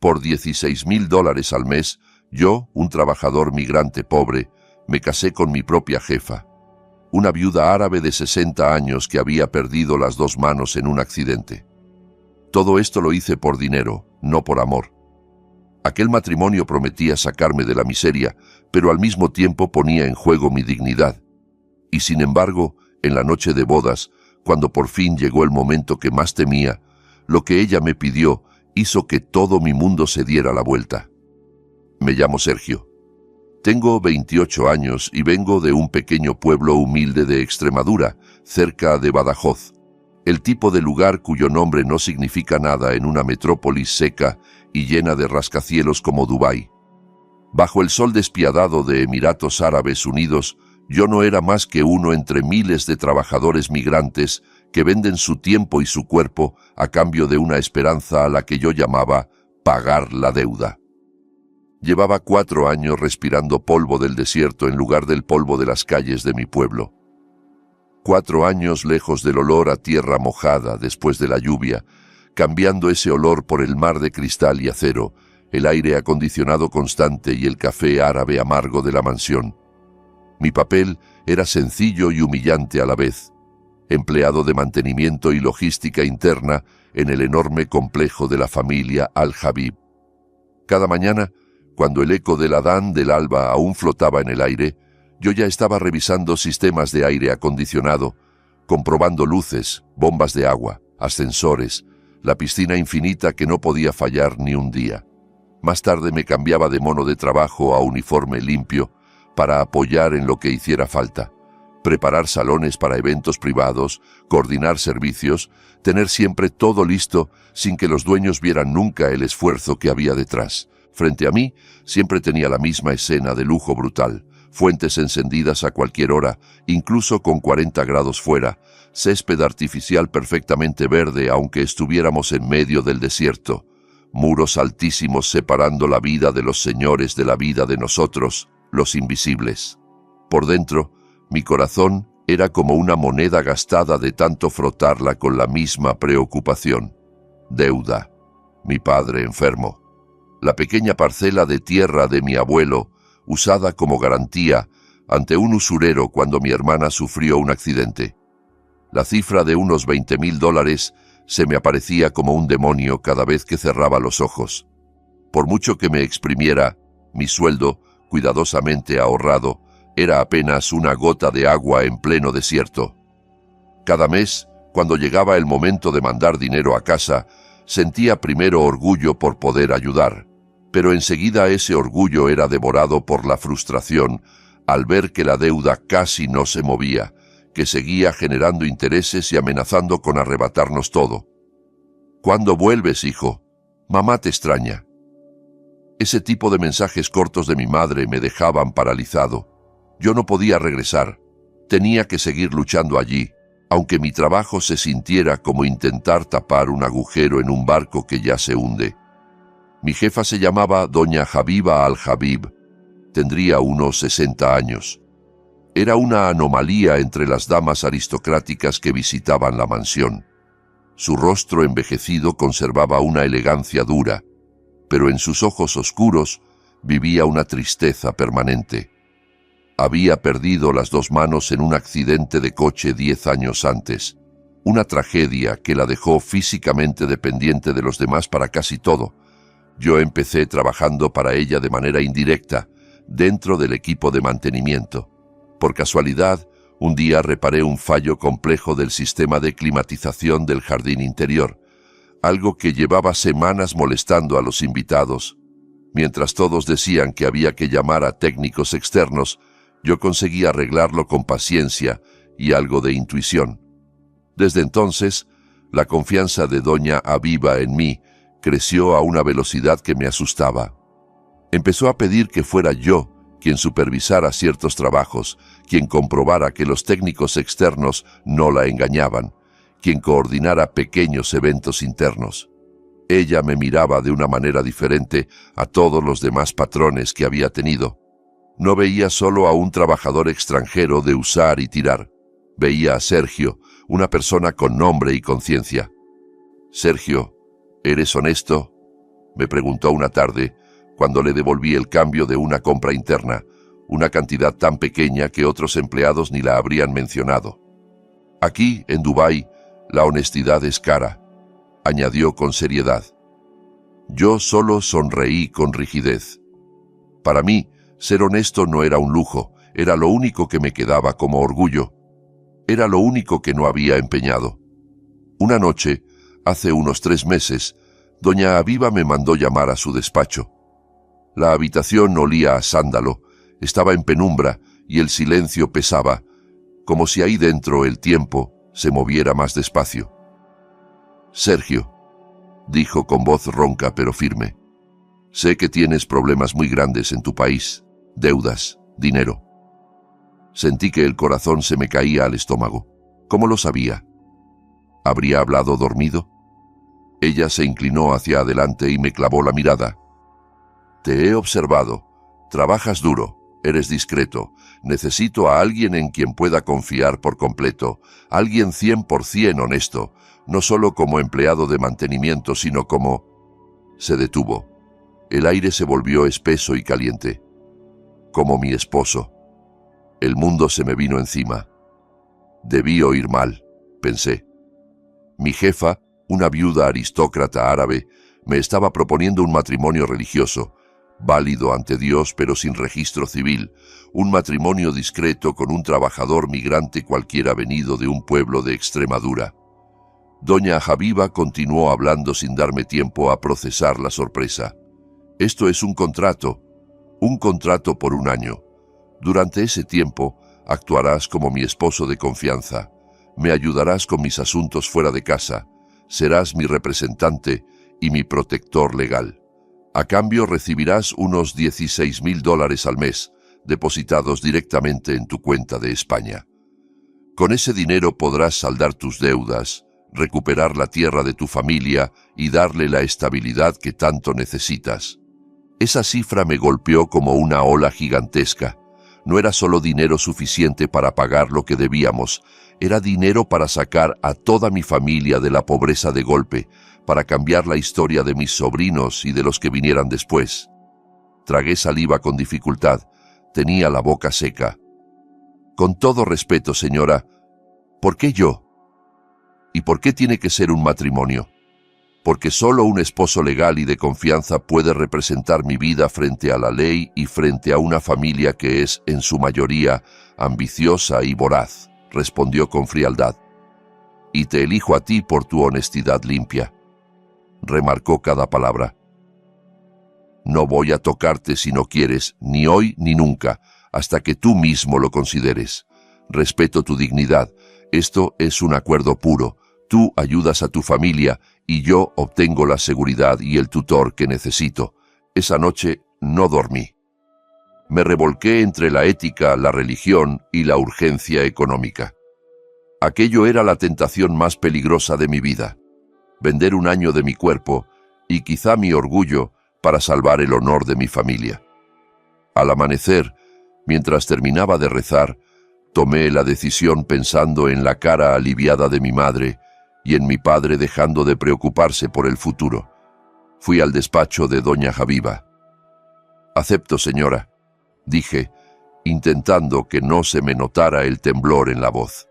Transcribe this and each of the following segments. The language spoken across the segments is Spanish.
Por $16,000 al mes, yo, un trabajador migrante pobre, me casé con mi propia jefa, una viuda árabe de 60 años que había perdido las dos manos en un accidente. Todo esto lo hice por dinero, no por amor. Aquel matrimonio prometía sacarme de la miseria, pero al mismo tiempo ponía en juego mi dignidad. Y sin embargo, en la noche de bodas, cuando por fin llegó el momento que más temía, lo que ella me pidió hizo que todo mi mundo se diera la vuelta. Me llamo Sergio. Tengo 28 años y vengo de un pequeño pueblo humilde de Extremadura, cerca de Badajoz, el tipo de lugar cuyo nombre no significa nada en una metrópolis seca y llena de rascacielos como Dubái. Bajo el sol despiadado de Emiratos Árabes Unidos, yo no era más que uno entre miles de trabajadores migrantes que venden su tiempo y su cuerpo a cambio de una esperanza a la que yo llamaba pagar la deuda. Llevaba 4 años respirando polvo del desierto en lugar del polvo de las calles de mi pueblo. 4 años lejos del olor a tierra mojada después de la lluvia, cambiando ese olor por el mar de cristal y acero, el aire acondicionado constante y el café árabe amargo de la mansión. Mi papel era sencillo y humillante a la vez, empleado de mantenimiento y logística interna en el enorme complejo de la familia Al-Habib. Cada mañana, cuando el eco del adán del alba aún flotaba en el aire, yo ya estaba revisando sistemas de aire acondicionado, comprobando luces, bombas de agua, ascensores, la piscina infinita que no podía fallar ni un día. Más tarde me cambiaba de mono de trabajo a uniforme limpio para apoyar en lo que hiciera falta, preparar salones para eventos privados, coordinar servicios, tener siempre todo listo sin que los dueños vieran nunca el esfuerzo que había detrás. Frente a mí siempre tenía la misma escena de lujo brutal, fuentes encendidas a cualquier hora, incluso con 40 grados fuera, césped artificial perfectamente verde aunque estuviéramos en medio del desierto, muros altísimos separando la vida de los señores de la vida de nosotros, los invisibles. Por dentro, mi corazón era como una moneda gastada de tanto frotarla con la misma preocupación. Deuda. Mi padre enfermo. La pequeña parcela de tierra de mi abuelo, usada como garantía ante un usurero cuando mi hermana sufrió un accidente. La cifra de unos $20,000 se me aparecía como un demonio cada vez que cerraba los ojos. Por mucho que me exprimiera, mi sueldo, cuidadosamente ahorrado, era apenas una gota de agua en pleno desierto. Cada mes, cuando llegaba el momento de mandar dinero a casa, sentía primero orgullo por poder ayudar, pero enseguida ese orgullo era devorado por la frustración al ver que la deuda casi no se movía, que seguía generando intereses y amenazando con arrebatarnos todo. ¿Cuándo vuelves, hijo? Mamá te extraña. Ese tipo de mensajes cortos de mi madre me dejaban paralizado. Yo no podía regresar. Tenía que seguir luchando allí, aunque mi trabajo se sintiera como intentar tapar un agujero en un barco que ya se hunde. Mi jefa se llamaba doña Habiba Al-Habib. Tendría unos 60 años. Era una anomalía entre las damas aristocráticas que visitaban la mansión. Su rostro envejecido conservaba una elegancia dura, pero en sus ojos oscuros vivía una tristeza permanente. Había perdido las dos manos en un accidente de coche 10 años antes, una tragedia que la dejó físicamente dependiente de los demás para casi todo. Yo empecé trabajando para ella de manera indirecta, dentro del equipo de mantenimiento. Por casualidad, un día reparé un fallo complejo del sistema de climatización del jardín interior, algo que llevaba semanas molestando a los invitados. Mientras todos decían que había que llamar a técnicos externos, yo conseguí arreglarlo con paciencia y algo de intuición. Desde entonces, la confianza de doña Habiba en mí creció a una velocidad que me asustaba. Empezó a pedir que fuera yo quien supervisara ciertos trabajos, quien comprobara que los técnicos externos no la engañaban, quien coordinara pequeños eventos internos. Ella me miraba de una manera diferente a todos los demás patrones que había tenido. No veía solo a un trabajador extranjero de usar y tirar. Veía a Sergio, una persona con nombre y conciencia. «Sergio, ¿eres honesto?», me preguntó una tarde, cuando le devolví el cambio de una compra interna, una cantidad tan pequeña que otros empleados ni la habrían mencionado. Aquí, en Dubái, la honestidad es cara, añadió con seriedad. Yo solo sonreí con rigidez. Para mí, ser honesto no era un lujo, era lo único que me quedaba como orgullo. Era lo único que no había empeñado. Una noche, hace unos 3 meses, doña Aviva me mandó llamar a su despacho. La habitación olía a sándalo, estaba en penumbra y el silencio pesaba, como si ahí dentro el tiempo se moviera más despacio. Sergio, dijo con voz ronca pero firme, sé que tienes problemas muy grandes en tu país, deudas, dinero. Sentí que el corazón se me caía al estómago. ¿Cómo lo sabía? ¿Habría hablado dormido? Ella se inclinó hacia adelante y me clavó la mirada. Te he observado. Trabajas duro. Eres discreto. Necesito a alguien en quien pueda confiar por completo. Alguien 100% honesto. No solo como empleado de mantenimiento, sino como... Se detuvo. El aire se volvió espeso y caliente. Como mi esposo. El mundo se me vino encima. Debí oír mal, pensé. Mi jefa, una viuda aristócrata árabe, me estaba proponiendo un matrimonio religioso, válido ante Dios pero sin registro civil, un matrimonio discreto con un trabajador migrante cualquiera venido de un pueblo de Extremadura. Doña Aviva continuó hablando sin darme tiempo a procesar la sorpresa. Esto es un contrato por 1 año. Durante ese tiempo, actuarás como mi esposo de confianza, me ayudarás con mis asuntos fuera de casa, serás mi representante y mi protector legal. A cambio recibirás unos $16,000 al mes, depositados directamente en tu cuenta de España. Con ese dinero podrás saldar tus deudas, recuperar la tierra de tu familia y darle la estabilidad que tanto necesitas. Esa cifra me golpeó como una ola gigantesca. No era solo dinero suficiente para pagar lo que debíamos, era dinero para sacar a toda mi familia de la pobreza de golpe, para cambiar la historia de mis sobrinos y de los que vinieran después. Tragué saliva con dificultad, tenía la boca seca. Con todo respeto, señora, ¿por qué yo? ¿Y por qué tiene que ser un matrimonio? Porque solo un esposo legal y de confianza puede representar mi vida frente a la ley y frente a una familia que es, en su mayoría, ambiciosa y voraz, respondió con frialdad. Y te elijo a ti por tu honestidad limpia. Remarcó cada palabra. No voy a tocarte si no quieres, ni hoy ni nunca, hasta que tú mismo lo consideres. Respeto tu dignidad. Esto es un acuerdo puro. Tú ayudas a tu familia y yo obtengo la seguridad y el tutor que necesito. Esa noche no dormí. Me revolqué entre la ética, la religión y la urgencia económica. Aquello era la tentación más peligrosa de mi vida. Vender 1 año de mi cuerpo y quizá mi orgullo para salvar el honor de mi familia. Al amanecer, mientras terminaba de rezar, tomé la decisión pensando en la cara aliviada de mi madre y en mi padre dejando de preocuparse por el futuro. Fui al despacho de doña Aviva. «Acepto, señora», dije, intentando que no se me notara el temblor en la voz.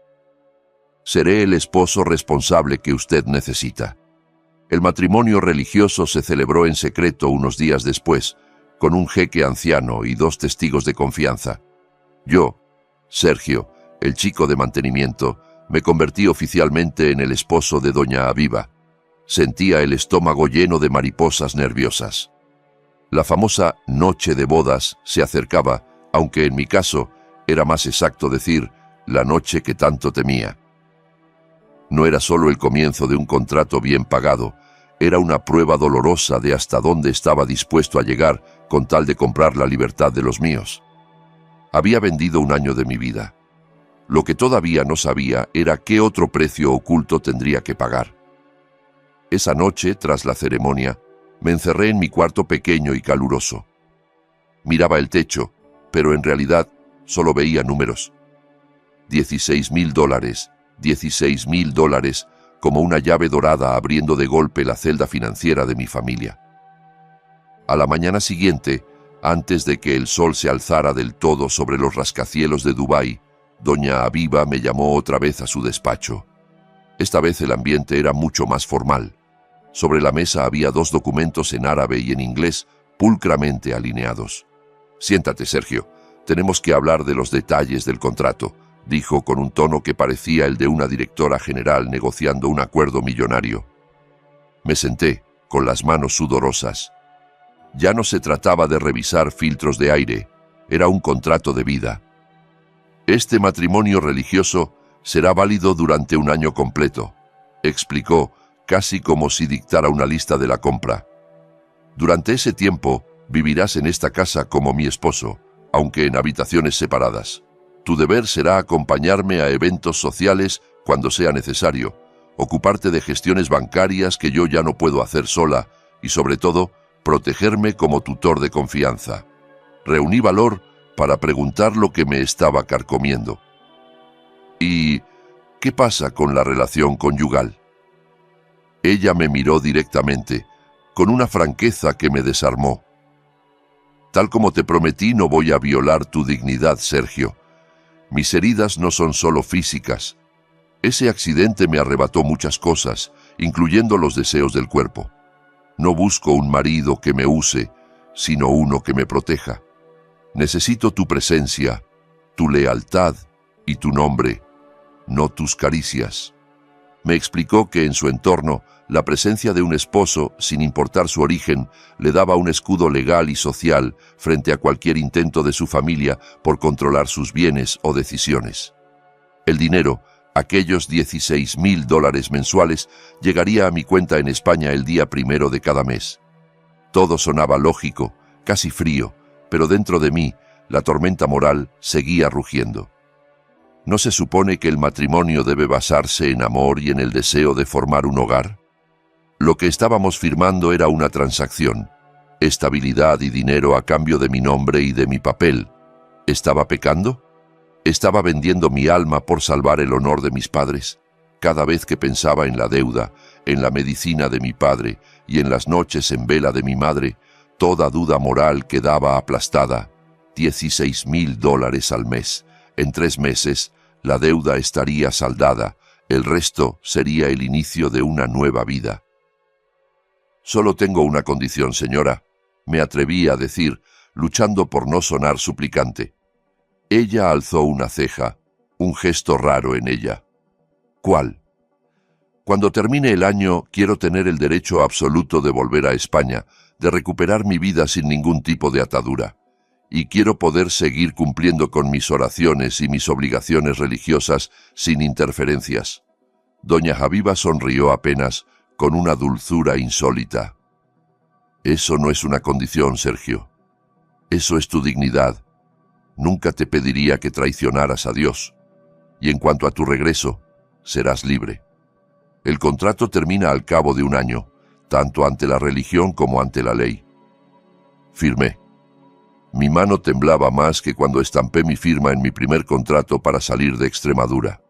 «Seré el esposo responsable que usted necesita». El matrimonio religioso se celebró en secreto unos días después, con un jeque anciano y 2 testigos de confianza. Yo, Sergio, el chico de mantenimiento, me convertí oficialmente en el esposo de doña Aviva. Sentía el estómago lleno de mariposas nerviosas. La famosa noche de bodas se acercaba, aunque en mi caso era más exacto decir la noche que tanto temía. No era solo el comienzo de un contrato bien pagado, era una prueba dolorosa de hasta dónde estaba dispuesto a llegar con tal de comprar la libertad de los míos. Había vendido 1 año de mi vida. Lo que todavía no sabía era qué otro precio oculto tendría que pagar. Esa noche, tras la ceremonia, me encerré en mi cuarto pequeño y caluroso. Miraba el techo, pero en realidad solo veía números. $16,000, $16,000, como una llave dorada abriendo de golpe la celda financiera de mi familia. A la mañana siguiente, antes de que el sol se alzara del todo sobre los rascacielos de Dubái, doña Aviva me llamó otra vez a su despacho. Esta vez el ambiente era mucho más formal. Sobre la mesa había 2 documentos en árabe y en inglés pulcramente alineados. «Siéntate, Sergio. Tenemos que hablar de los detalles del contrato», dijo con un tono que parecía el de una directora general negociando un acuerdo millonario. Me senté, con las manos sudorosas. Ya no se trataba de revisar filtros de aire, era un contrato de vida. «Este matrimonio religioso será válido durante un año completo», explicó, casi como si dictara una lista de la compra. «Durante ese tiempo vivirás en esta casa como mi esposo, aunque en habitaciones separadas. Tu deber será acompañarme a eventos sociales cuando sea necesario, ocuparte de gestiones bancarias que yo ya no puedo hacer sola y, sobre todo, protegerme como tutor de confianza». Reuní valor para preguntar lo que me estaba carcomiendo. «¿Y qué pasa con la relación conyugal?». Ella me miró directamente, con una franqueza que me desarmó. «Tal como te prometí, no voy a violar tu dignidad, Sergio. Mis heridas no son solo físicas. Ese accidente me arrebató muchas cosas, incluyendo los deseos del cuerpo. No busco un marido que me use, sino uno que me proteja. Necesito tu presencia, tu lealtad y tu nombre, no tus caricias». Me explicó que en su entorno, la presencia de un esposo, sin importar su origen, le daba un escudo legal y social frente a cualquier intento de su familia por controlar sus bienes o decisiones. El dinero, aquellos $16,000 mensuales, llegaría a mi cuenta en España el día 1 de cada mes. Todo sonaba lógico, casi frío, pero dentro de mí, la tormenta moral seguía rugiendo. ¿No se supone que el matrimonio debe basarse en amor y en el deseo de formar un hogar? Lo que estábamos firmando era una transacción, estabilidad y dinero a cambio de mi nombre y de mi papel. ¿Estaba pecando? ¿Estaba vendiendo mi alma por salvar el honor de mis padres? Cada vez que pensaba en la deuda, en la medicina de mi padre y en las noches en vela de mi madre, toda duda moral quedaba aplastada. $16,000 al mes. En 3 meses, la deuda estaría saldada, el resto sería el inicio de una nueva vida. «Solo tengo una condición, señora», me atreví a decir, luchando por no sonar suplicante. Ella alzó una ceja, un gesto raro en ella. «¿Cuál?». «Cuando termine el año, quiero tener el derecho absoluto de volver a España, de recuperar mi vida sin ningún tipo de atadura. Y quiero poder seguir cumpliendo con mis oraciones y mis obligaciones religiosas sin interferencias». Doña Aviva sonrió apenas, con una dulzura insólita. «Eso no es una condición, Sergio. Eso es tu dignidad. Nunca te pediría que traicionaras a Dios. Y en cuanto a tu regreso, serás libre. El contrato termina al cabo de un año, tanto ante la religión como ante la ley». Firmé. Mi mano temblaba más que cuando estampé mi firma en mi primer contrato para salir de Extremadura.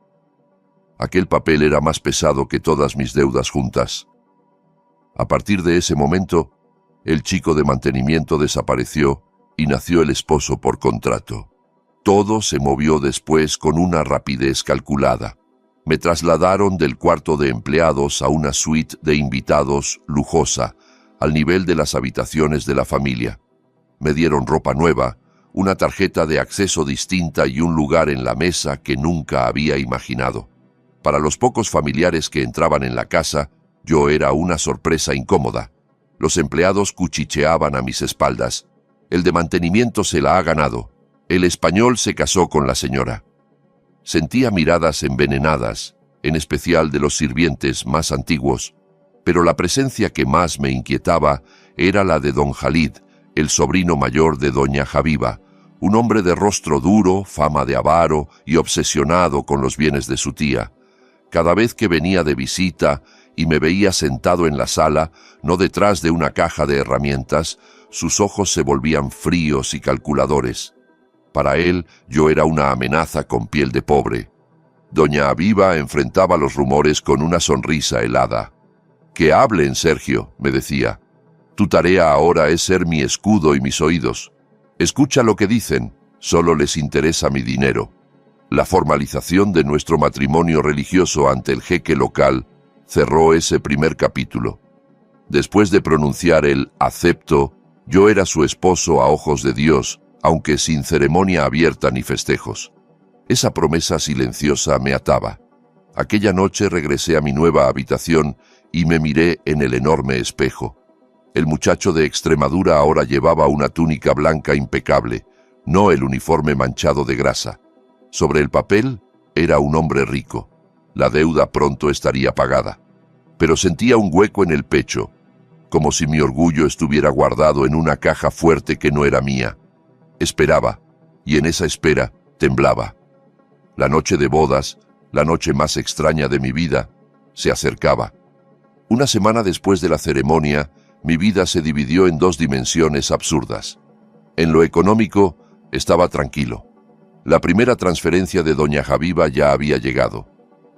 Aquel papel era más pesado que todas mis deudas juntas. A partir de ese momento, el chico de mantenimiento desapareció y nació el esposo por contrato. Todo se movió después con una rapidez calculada. Me trasladaron del cuarto de empleados a una suite de invitados lujosa, al nivel de las habitaciones de la familia. Me dieron ropa nueva, una tarjeta de acceso distinta y un lugar en la mesa que nunca había imaginado. Para los pocos familiares que entraban en la casa, yo era una sorpresa incómoda. Los empleados cuchicheaban a mis espaldas. El de mantenimiento se la ha ganado. El español se casó con la señora. Sentía miradas envenenadas, en especial de los sirvientes más antiguos, pero la presencia que más me inquietaba era la de don Jalid, el sobrino mayor de doña Aviva, un hombre de rostro duro, fama de avaro y obsesionado con los bienes de su tía. Cada vez que venía de visita y me veía sentado en la sala, no detrás de una caja de herramientas, sus ojos se volvían fríos y calculadores. Para él, yo era una amenaza con piel de pobre. Doña Aviva enfrentaba los rumores con una sonrisa helada. «Que hablen, Sergio», me decía. Tu tarea ahora es ser mi escudo y mis oídos. Escucha lo que dicen, solo les interesa mi dinero. La formalización de nuestro matrimonio religioso ante el jeque local cerró ese primer capítulo. Después de pronunciar el acepto, yo era su esposo a ojos de Dios, aunque sin ceremonia abierta ni festejos. Esa promesa silenciosa me ataba. Aquella noche regresé a mi nueva habitación y me miré en el enorme espejo. El muchacho de Extremadura ahora llevaba una túnica blanca impecable, no el uniforme manchado de grasa. Sobre el papel era un hombre rico. La deuda pronto estaría pagada. Pero sentía un hueco en el pecho, como si mi orgullo estuviera guardado en una caja fuerte que no era mía. Esperaba, y en esa espera temblaba. La noche de bodas, la noche más extraña de mi vida, se acercaba. Una semana después de la ceremonia, mi vida se dividió en dos dimensiones absurdas. En lo económico, estaba tranquilo. La primera transferencia de doña Javiva ya había llegado.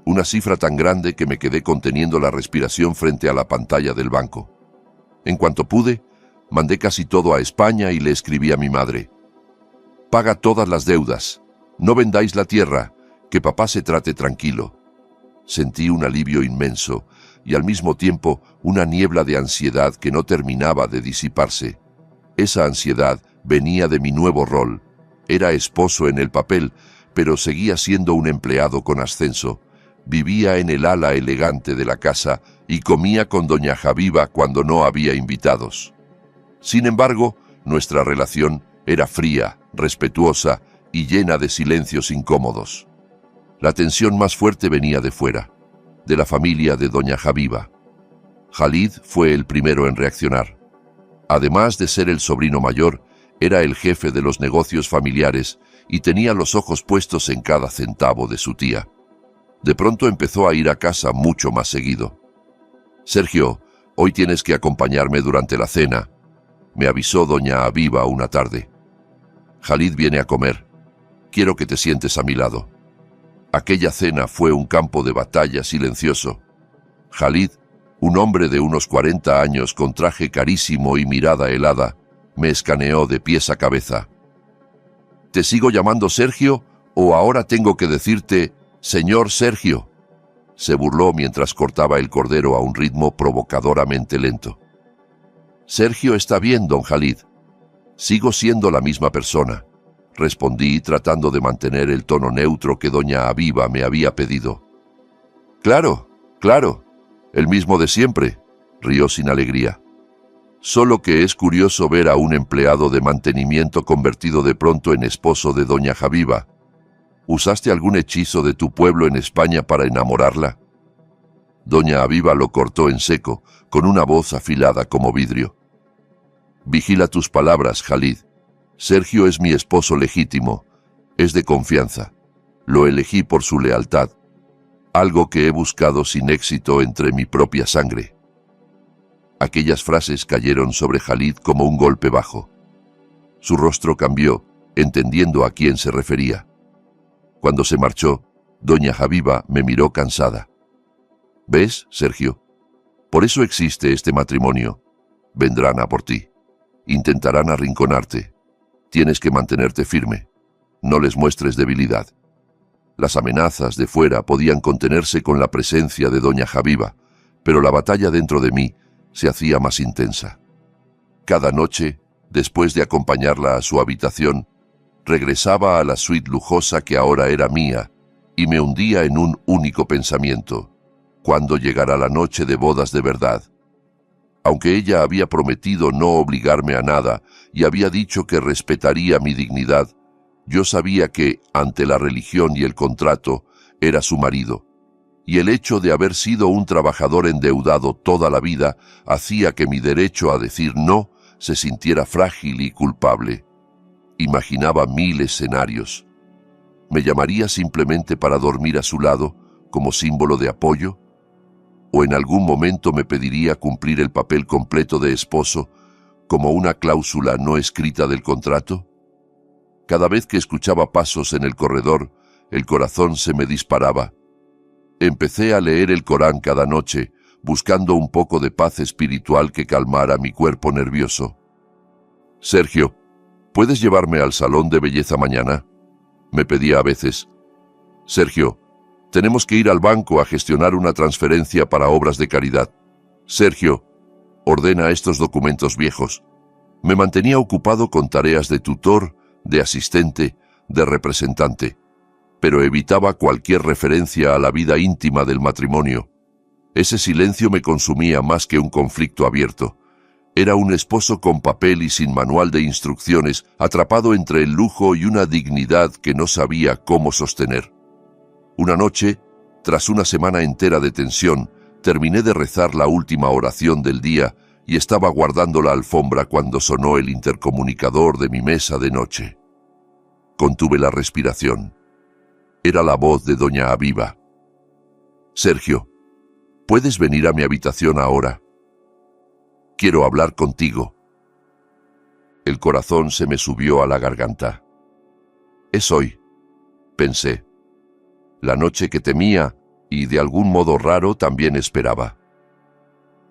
Una cifra tan grande que me quedé conteniendo la respiración frente a la pantalla del banco. En cuanto pude, mandé casi todo a España y le escribí a mi madre. Paga todas las deudas. No vendáis la tierra, que papá se trate tranquilo. Sentí un alivio inmenso y al mismo tiempo una niebla de ansiedad que no terminaba de disiparse. Esa ansiedad venía de mi nuevo rol. Era esposo en el papel, pero seguía siendo un empleado con ascenso. Vivía en el ala elegante de la casa y comía con doña Javiva cuando no había invitados. Sin embargo, nuestra relación era fría, respetuosa y llena de silencios incómodos. La tensión más fuerte venía de fuera, de la familia de doña Javiva. Khalid fue el primero en reaccionar. Además de ser el sobrino mayor, era el jefe de los negocios familiares y tenía los ojos puestos en cada centavo de su tía. De pronto empezó a ir a casa mucho más seguido. «Sergio, hoy tienes que acompañarme durante la cena», me avisó doña Aviva una tarde. «Khalid viene a comer. Quiero que te sientes a mi lado». Aquella cena fue un campo de batalla silencioso. Khalid, un hombre de unos 40 años con traje carísimo y mirada helada, me escaneó de pies a cabeza. «¿Te sigo llamando Sergio o ahora tengo que decirte, señor Sergio?», se burló mientras cortaba el cordero a un ritmo provocadoramente lento. «Sergio está bien, don Khalid. Sigo siendo la misma persona», respondí tratando de mantener el tono neutro que doña Aviva me había pedido. «Claro, claro, el mismo de siempre», rió sin alegría. «Solo que es curioso ver a un empleado de mantenimiento convertido de pronto en esposo de doña Javiva. ¿Usaste algún hechizo de tu pueblo en España para enamorarla?». Doña Aviva lo cortó en seco, con una voz afilada como vidrio. «Vigila tus palabras, Khalid. Sergio es mi esposo legítimo. Es de confianza. Lo elegí por su lealtad. Algo que he buscado sin éxito entre mi propia sangre». Aquellas frases cayeron sobre Khalid como un golpe bajo. Su rostro cambió, entendiendo a quién se refería. Cuando se marchó, doña Javiva me miró cansada. «¿Ves, Sergio? Por eso existe este matrimonio. Vendrán a por ti. Intentarán arrinconarte. Tienes que mantenerte firme. No les muestres debilidad». Las amenazas de fuera podían contenerse con la presencia de doña Javiva, pero la batalla dentro de mí se hacía más intensa. Cada noche, después de acompañarla a su habitación, regresaba a la suite lujosa que ahora era mía y me hundía en un único pensamiento: ¿cuándo llegará la noche de bodas de verdad? Aunque ella había prometido no obligarme a nada y había dicho que respetaría mi dignidad, yo sabía que, ante la religión y el contrato, era su marido, y el hecho de haber sido un trabajador endeudado toda la vida hacía que mi derecho a decir no se sintiera frágil y culpable. Imaginaba 1000 escenarios. ¿Me llamaría simplemente para dormir a su lado, como símbolo de apoyo? ¿O en algún momento me pediría cumplir el papel completo de esposo, como una cláusula no escrita del contrato? Cada vez que escuchaba pasos en el corredor, el corazón se me disparaba. Empecé a leer el Corán cada noche, buscando un poco de paz espiritual que calmara mi cuerpo nervioso. «Sergio, ¿puedes llevarme al salón de belleza mañana?», me pedía a veces. «Sergio, tenemos que ir al banco a gestionar una transferencia para obras de caridad. Sergio, ordena estos documentos viejos». Me mantenía ocupado con tareas de tutor, de asistente, de representante, pero evitaba cualquier referencia a la vida íntima del matrimonio. Ese silencio me consumía más que un conflicto abierto. Era un esposo con papel y sin manual de instrucciones, atrapado entre el lujo y una dignidad que no sabía cómo sostener. Una noche, tras una semana entera de tensión, terminé de rezar la última oración del día y estaba guardando la alfombra cuando sonó el intercomunicador de mi mesa de noche. Contuve la respiración. Era la voz de doña Aviva. «Sergio, ¿puedes venir a mi habitación ahora? Quiero hablar contigo». El corazón se me subió a la garganta. «Es hoy», pensé. La noche que temía y de algún modo raro también esperaba.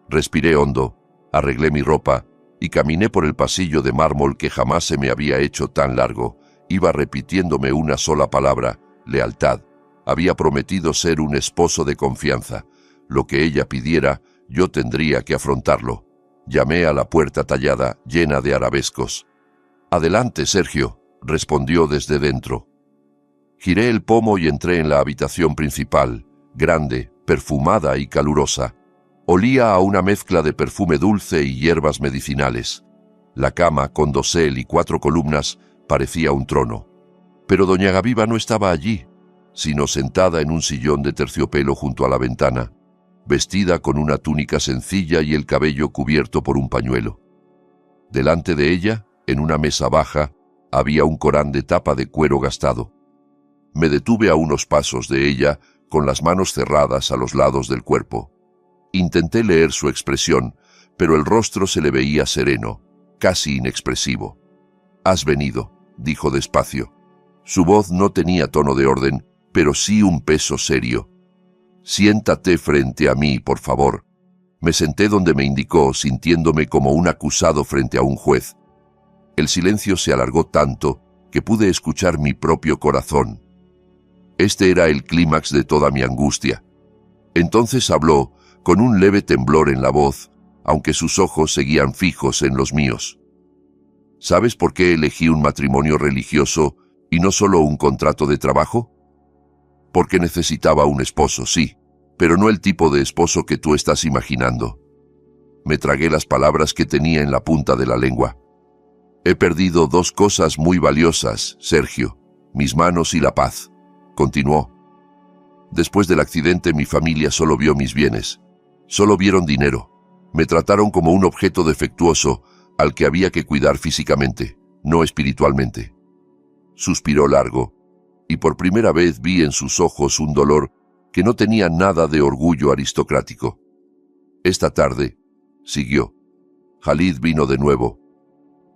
Respiré hondo, arreglé mi ropa y caminé por el pasillo de mármol que jamás se me había hecho tan largo. Iba repitiéndome una sola palabra: lealtad. Había prometido ser un esposo de confianza. Lo que ella pidiera, yo tendría que afrontarlo. Llamé a la puerta tallada, llena de arabescos. «Adelante, Sergio», respondió desde dentro. Giré el pomo y entré en la habitación principal, grande, perfumada y calurosa. Olía a una mezcla de perfume dulce y hierbas medicinales. La cama, con dosel y 4 columnas, parecía un trono. Pero doña Aviva no estaba allí, sino sentada en un sillón de terciopelo junto a la ventana, vestida con una túnica sencilla y el cabello cubierto por un pañuelo. Delante de ella, en una mesa baja, había un Corán de tapa de cuero gastado. Me detuve a unos pasos de ella, con las manos cerradas a los lados del cuerpo. Intenté leer su expresión, pero el rostro se le veía sereno, casi inexpresivo. «Has venido», dijo despacio. Su voz no tenía tono de orden, pero sí un peso serio. «Siéntate frente a mí, por favor». Me senté donde me indicó, sintiéndome como un acusado frente a un juez. El silencio se alargó tanto que pude escuchar mi propio corazón. Este era el clímax de toda mi angustia. Entonces habló, con un leve temblor en la voz, aunque sus ojos seguían fijos en los míos. ¿Sabes por qué elegí un matrimonio religioso y no solo un contrato de trabajo? Porque necesitaba un esposo, sí, pero no el tipo de esposo que tú estás imaginando. Me tragué las palabras que tenía en la punta de la lengua. He perdido 2 cosas muy valiosas, Sergio, mis manos y la paz, continuó. Después del accidente mi familia solo vio mis bienes. Solo vieron dinero. Me trataron como un objeto defectuoso al que había que cuidar físicamente, no espiritualmente. Suspiró largo, y por primera vez vi en sus ojos un dolor que no tenía nada de orgullo aristocrático. Esta tarde, siguió, Khalid vino de nuevo.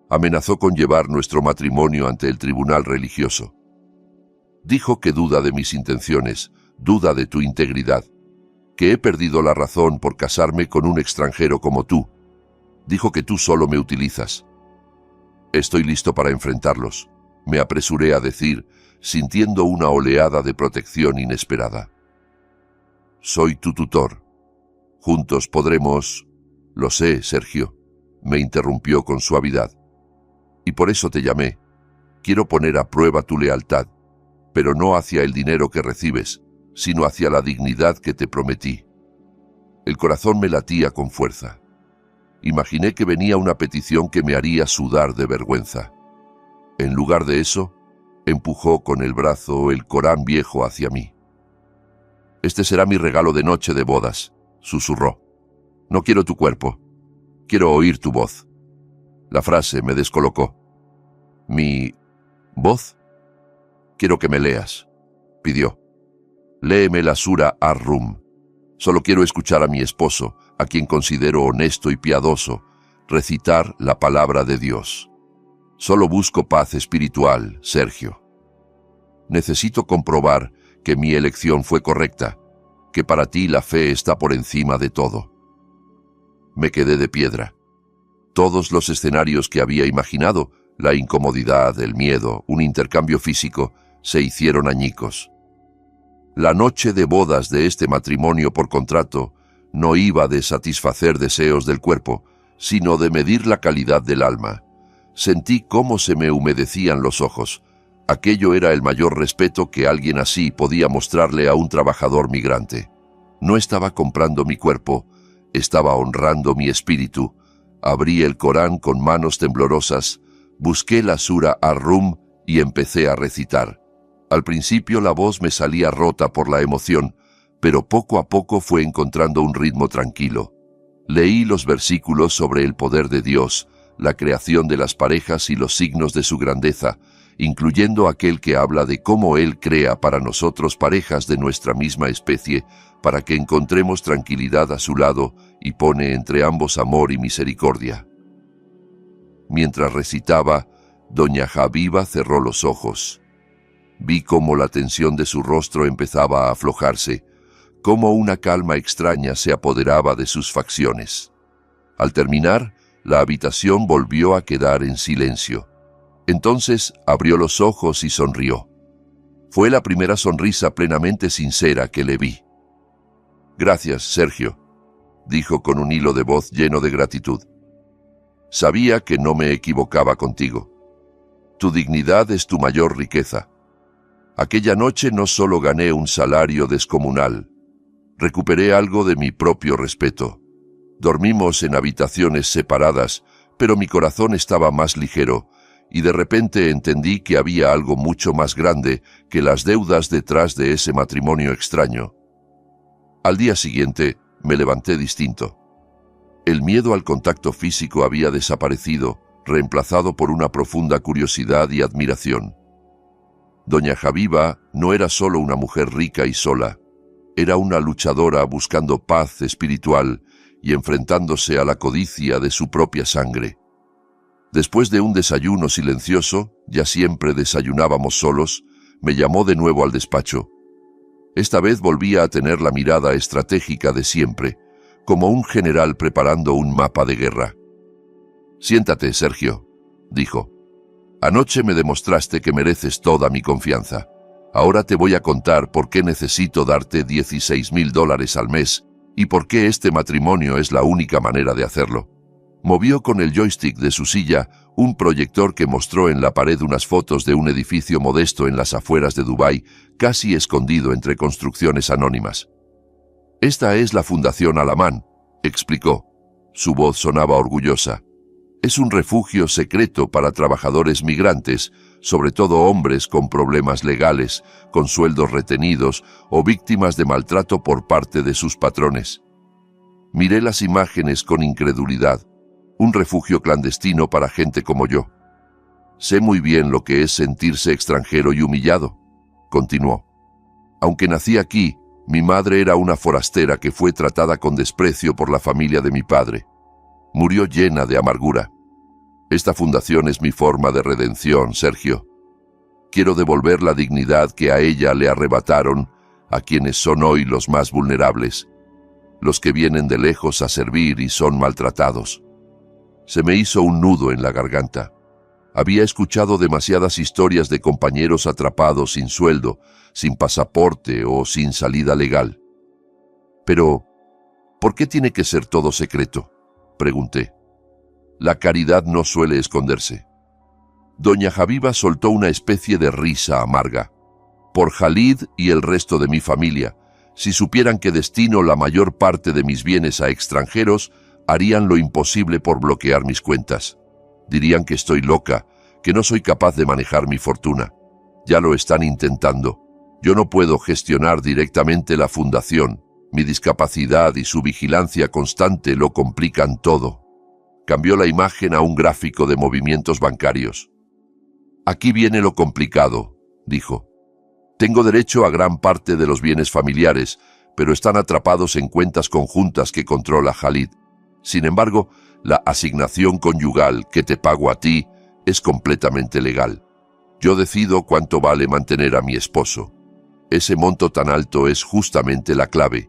Amenazó con llevar nuestro matrimonio ante el tribunal religioso. Dijo que duda de mis intenciones, duda de tu integridad, que he perdido la razón por casarme con un extranjero como tú. Dijo que tú solo me utilizas. Estoy listo para enfrentarlos, me apresuré a decir, sintiendo una oleada de protección inesperada. Soy tu tutor. Juntos podremos... Lo sé, Sergio, me interrumpió con suavidad. Y por eso te llamé. Quiero poner a prueba tu lealtad, pero no hacia el dinero que recibes, sino hacia la dignidad que te prometí. El corazón me latía con fuerza. Imaginé que venía una petición que me haría sudar de vergüenza. En lugar de eso, empujó con el brazo el Corán viejo hacia mí. «Este será mi regalo de noche de bodas», susurró. «No quiero tu cuerpo, quiero oír tu voz». La frase me descolocó. «¿Mi voz?» «Quiero que me leas», pidió. «Léeme la Sura Ar-Rum. Solo quiero escuchar a mi esposo, a quien considero honesto y piadoso, recitar la palabra de Dios. Solo busco paz espiritual, Sergio. Necesito comprobar que mi elección fue correcta. que para ti la fe está por encima de todo. Me quedé de piedra. Todos los escenarios que había imaginado, la incomodidad, el miedo, un intercambio físico, se hicieron añicos. La noche de bodas de este matrimonio por contrato no iba de satisfacer deseos del cuerpo, sino de medir la calidad del alma. Sentí cómo se me humedecían los ojos. Aquello era el mayor respeto que alguien así podía mostrarle a un trabajador migrante. No estaba comprando mi cuerpo, estaba honrando mi espíritu. Abrí el Corán con manos temblorosas, busqué la Sura Ar-Rum y empecé a recitar. Al principio la voz me salía rota por la emoción, pero poco a poco fue encontrando un ritmo tranquilo. Leí los versículos sobre el poder de Dios, la creación de las parejas y los signos de su grandeza, incluyendo aquel que habla de cómo Él crea para nosotros parejas de nuestra misma especie, para que encontremos tranquilidad a su lado y pone entre ambos amor y misericordia. Mientras recitaba, doña Habiba cerró los ojos. Vi cómo la tensión de su rostro empezaba a aflojarse, cómo una calma extraña se apoderaba de sus facciones. Al terminar, la habitación volvió a quedar en silencio. Entonces abrió los ojos y sonrió. Fue la primera sonrisa plenamente sincera que le vi. «Gracias, Sergio», dijo con un hilo de voz lleno de gratitud. «Sabía que no me equivocaba contigo. Tu dignidad es tu mayor riqueza. Aquella noche no solo gané un salario descomunal, recuperé algo de mi propio respeto. Dormimos en habitaciones separadas, pero mi corazón estaba más ligero, y de repente entendí que había algo mucho más grande que las deudas detrás de ese matrimonio extraño. Al día siguiente, me levanté distinto. El miedo al contacto físico había desaparecido, reemplazado por una profunda curiosidad y admiración. Doña Habiba no era solo una mujer rica y sola, era una luchadora buscando paz espiritual y enfrentándose a la codicia de su propia sangre. Después de un desayuno silencioso, ya siempre desayunábamos solos, me llamó de nuevo al despacho. Esta vez volvía a tener la mirada estratégica de siempre, como un general preparando un mapa de guerra. «Siéntate, Sergio», dijo. «Anoche me demostraste que mereces toda mi confianza. Ahora te voy a contar por qué necesito darte $16,000 al mes y por qué este matrimonio es la única manera de hacerlo». Movió con el joystick de su silla un proyector que mostró en la pared unas fotos de un edificio modesto en las afueras de Dubái, casi escondido entre construcciones anónimas. «Esta es la Fundación Al-Aman», explicó. Su voz sonaba orgullosa. «Es un refugio secreto para trabajadores migrantes, sobre todo hombres con problemas legales, con sueldos retenidos o víctimas de maltrato por parte de sus patrones». Miré las imágenes con incredulidad. Un refugio clandestino para gente como yo. «Sé muy bien lo que es sentirse extranjero y humillado», continuó. «Aunque nací aquí, mi madre era una forastera que fue tratada con desprecio por la familia de mi padre. Murió llena de amargura. Esta fundación es mi forma de redención, Sergio. Quiero devolver la dignidad que a ella le arrebataron a quienes son hoy los más vulnerables, los que vienen de lejos a servir y son maltratados». Se me hizo un nudo en la garganta. Había escuchado demasiadas historias de compañeros atrapados sin sueldo, sin pasaporte o sin salida legal. «Pero, ¿por qué tiene que ser todo secreto?», pregunté. «La caridad no suele esconderse». Doña Habiba soltó una especie de risa amarga. «Por Khalid y el resto de mi familia, si supieran que destino la mayor parte de mis bienes a extranjeros, harían lo imposible por bloquear mis cuentas. Dirían que estoy loca, que no soy capaz de manejar mi fortuna. Ya lo están intentando. Yo no puedo gestionar directamente la fundación. Mi discapacidad y su vigilancia constante lo complican todo». Cambió la imagen a un gráfico de movimientos bancarios. «Aquí viene lo complicado», dijo. «Tengo derecho a gran parte de los bienes familiares, pero están atrapados en cuentas conjuntas que controla Khalid. Sin embargo, la asignación conyugal que te pago a ti es completamente legal. Yo decido cuánto vale mantener a mi esposo. Ese monto tan alto es justamente la clave.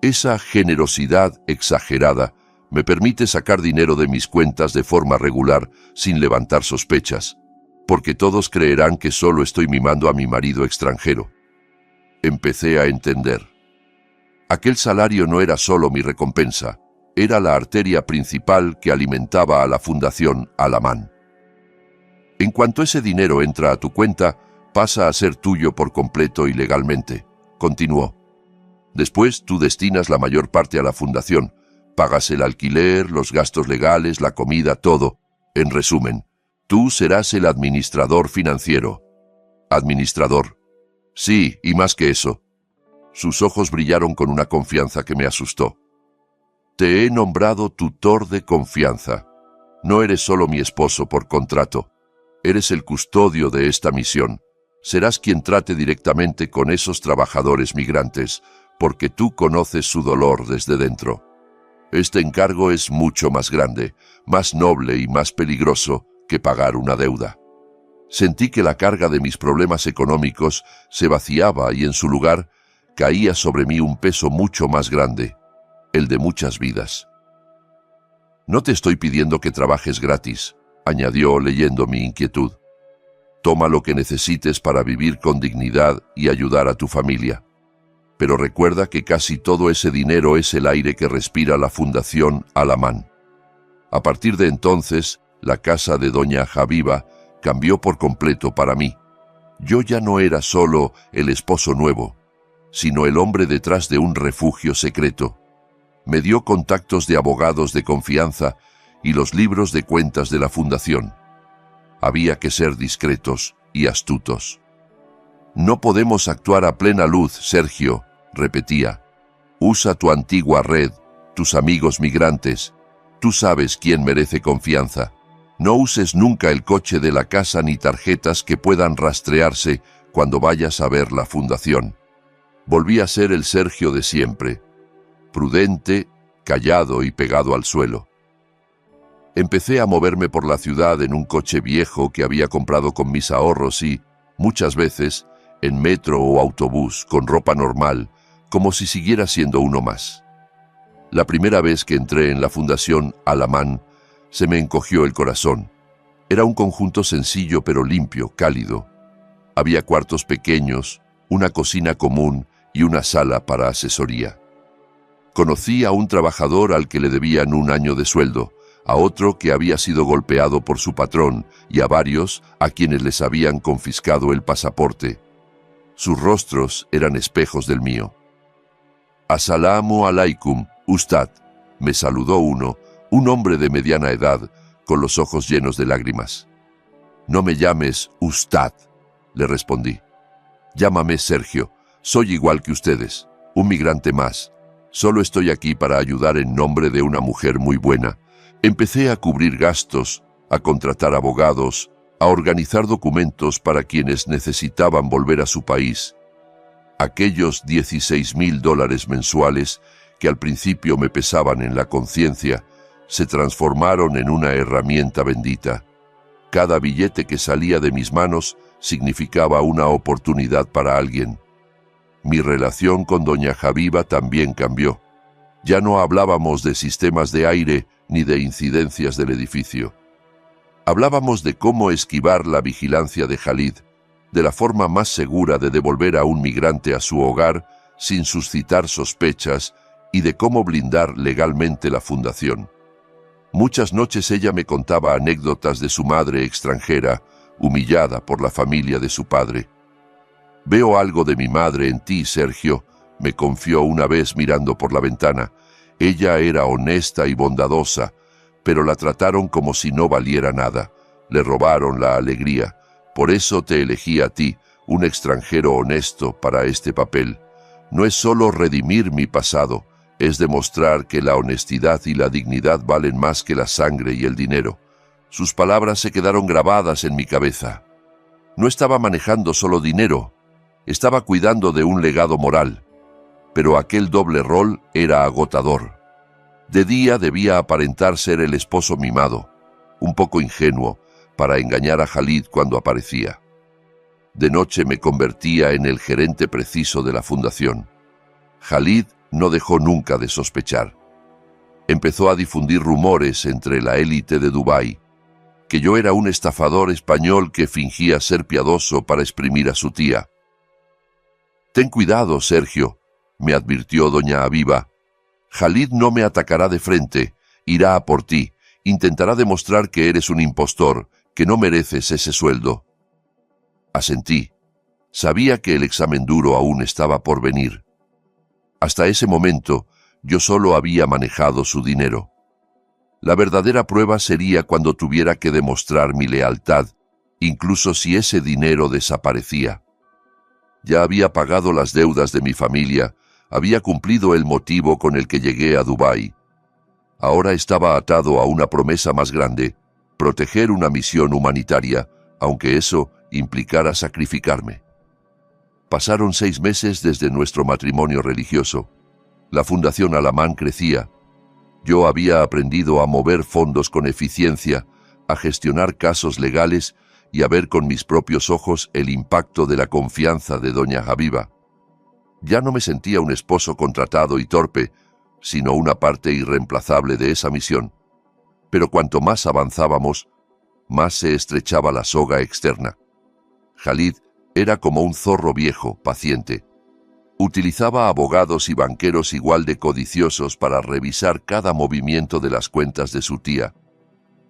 Esa generosidad exagerada me permite sacar dinero de mis cuentas de forma regular sin levantar sospechas, porque todos creerán que solo estoy mimando a mi marido extranjero. Empecé a entender. Aquel salario no era solo mi recompensa, era la arteria principal que alimentaba a la Fundación Al-Aman. En cuanto ese dinero entra a tu cuenta, pasa a ser tuyo por completo y legalmente, continuó. Después tú destinas la mayor parte a la fundación, pagas el alquiler, los gastos legales, la comida, todo. En resumen, tú serás el administrador financiero. ¿Administrador? Sí, y más que eso. Sus ojos brillaron con una confianza que me asustó. Te he nombrado tutor de confianza. No eres solo mi esposo por contrato. Eres el custodio de esta misión. Serás quien trate directamente con esos trabajadores migrantes, porque tú conoces su dolor desde dentro. Este encargo es mucho más grande, más noble y más peligroso que pagar una deuda. Sentí que la carga de mis problemas económicos se vaciaba y en su lugar caía sobre mí un peso mucho más grande, el de muchas vidas. No te estoy pidiendo que trabajes gratis, añadió leyendo mi inquietud. Toma lo que necesites para vivir con dignidad y ayudar a tu familia. Pero recuerda que casi todo ese dinero es el aire que respira la Fundación Al-Aman. A partir de entonces, la casa de doña Habiba cambió por completo para mí. Yo ya no era solo el esposo nuevo, sino el hombre detrás de un refugio secreto. Me dio contactos de abogados de confianza y los libros de cuentas de la fundación. Había que ser discretos y astutos. No podemos actuar a plena luz, Sergio, repetía. Usa tu antigua red, tus amigos migrantes. Tú sabes quién merece confianza. No uses nunca el coche de la casa ni tarjetas que puedan rastrearse cuando vayas a ver la fundación. Volví a ser el Sergio de siempre, prudente, callado y pegado al suelo. Empecé a moverme por la ciudad en un coche viejo que había comprado con mis ahorros y, muchas veces, en metro o autobús, con ropa normal, como si siguiera siendo uno más. La primera vez que entré en la Fundación Al-Aman, se me encogió el corazón. Era un conjunto sencillo pero limpio, cálido. Había cuartos pequeños, una cocina común y una sala para asesoría. Conocí a un trabajador al que le debían 1 año de sueldo, a otro que había sido golpeado por su patrón y a varios a quienes les habían confiscado el pasaporte. Sus rostros eran espejos del mío. «Asalamu alaikum, Ustad», me saludó uno, un hombre de mediana edad, con los ojos llenos de lágrimas. «No me llames Ustad», le respondí. «Llámame Sergio, soy igual que ustedes, un migrante más. Solo estoy aquí para ayudar en nombre de una mujer muy buena». Empecé a cubrir gastos, a contratar abogados, a organizar documentos para quienes necesitaban volver a su país. Aquellos $16,000 mensuales que al principio me pesaban en la conciencia, se transformaron en una herramienta bendita. Cada billete que salía de mis manos significaba una oportunidad para alguien. Mi relación con doña Habiba también cambió. Ya no hablábamos de sistemas de aire ni de incidencias del edificio. Hablábamos de cómo esquivar la vigilancia de Khalid, de la forma más segura de devolver a un migrante a su hogar sin suscitar sospechas y de cómo blindar legalmente la fundación. Muchas noches ella me contaba anécdotas de su madre extranjera, humillada por la familia de su padre. «Veo algo de mi madre en ti, Sergio», me confió una vez mirando por la ventana. Ella era honesta y bondadosa, pero la trataron como si no valiera nada. Le robaron la alegría. Por eso te elegí a ti, un extranjero honesto, para este papel. No es solo redimir mi pasado, es demostrar que la honestidad y la dignidad valen más que la sangre y el dinero. Sus palabras se quedaron grabadas en mi cabeza. No estaba manejando solo dinero, estaba cuidando de un legado moral. Pero aquel doble rol era agotador. De día debía aparentar ser el esposo mimado, un poco ingenuo, para engañar a Khalid cuando aparecía. De noche me convertía en el gerente preciso de la fundación. Khalid no dejó nunca de sospechar. Empezó a difundir rumores entre la élite de Dubái, que yo era un estafador español que fingía ser piadoso para exprimir a su tía. «Ten cuidado, Sergio», me advirtió doña Aviva. «Khalid no me atacará de frente, irá a por ti, intentará demostrar que eres un impostor, que no mereces ese sueldo». Asentí. Sabía que el examen duro aún estaba por venir. Hasta ese momento, yo solo había manejado su dinero. La verdadera prueba sería cuando tuviera que demostrar mi lealtad, incluso si ese dinero desaparecía. Ya había pagado las deudas de mi familia, había cumplido el motivo con el que llegué a Dubái. Ahora estaba atado a una promesa más grande, proteger una misión humanitaria, aunque eso implicara sacrificarme. Pasaron 6 meses desde nuestro matrimonio religioso. La Fundación Al-Aman crecía. Yo había aprendido a mover fondos con eficiencia, a gestionar casos legales y a ver con mis propios ojos el impacto de la confianza de doña Aviva. Ya no me sentía un esposo contratado y torpe, sino una parte irreemplazable de esa misión. Pero cuanto más avanzábamos, más se estrechaba la soga externa. Khalid era como un zorro viejo, paciente. Utilizaba abogados y banqueros igual de codiciosos para revisar cada movimiento de las cuentas de su tía.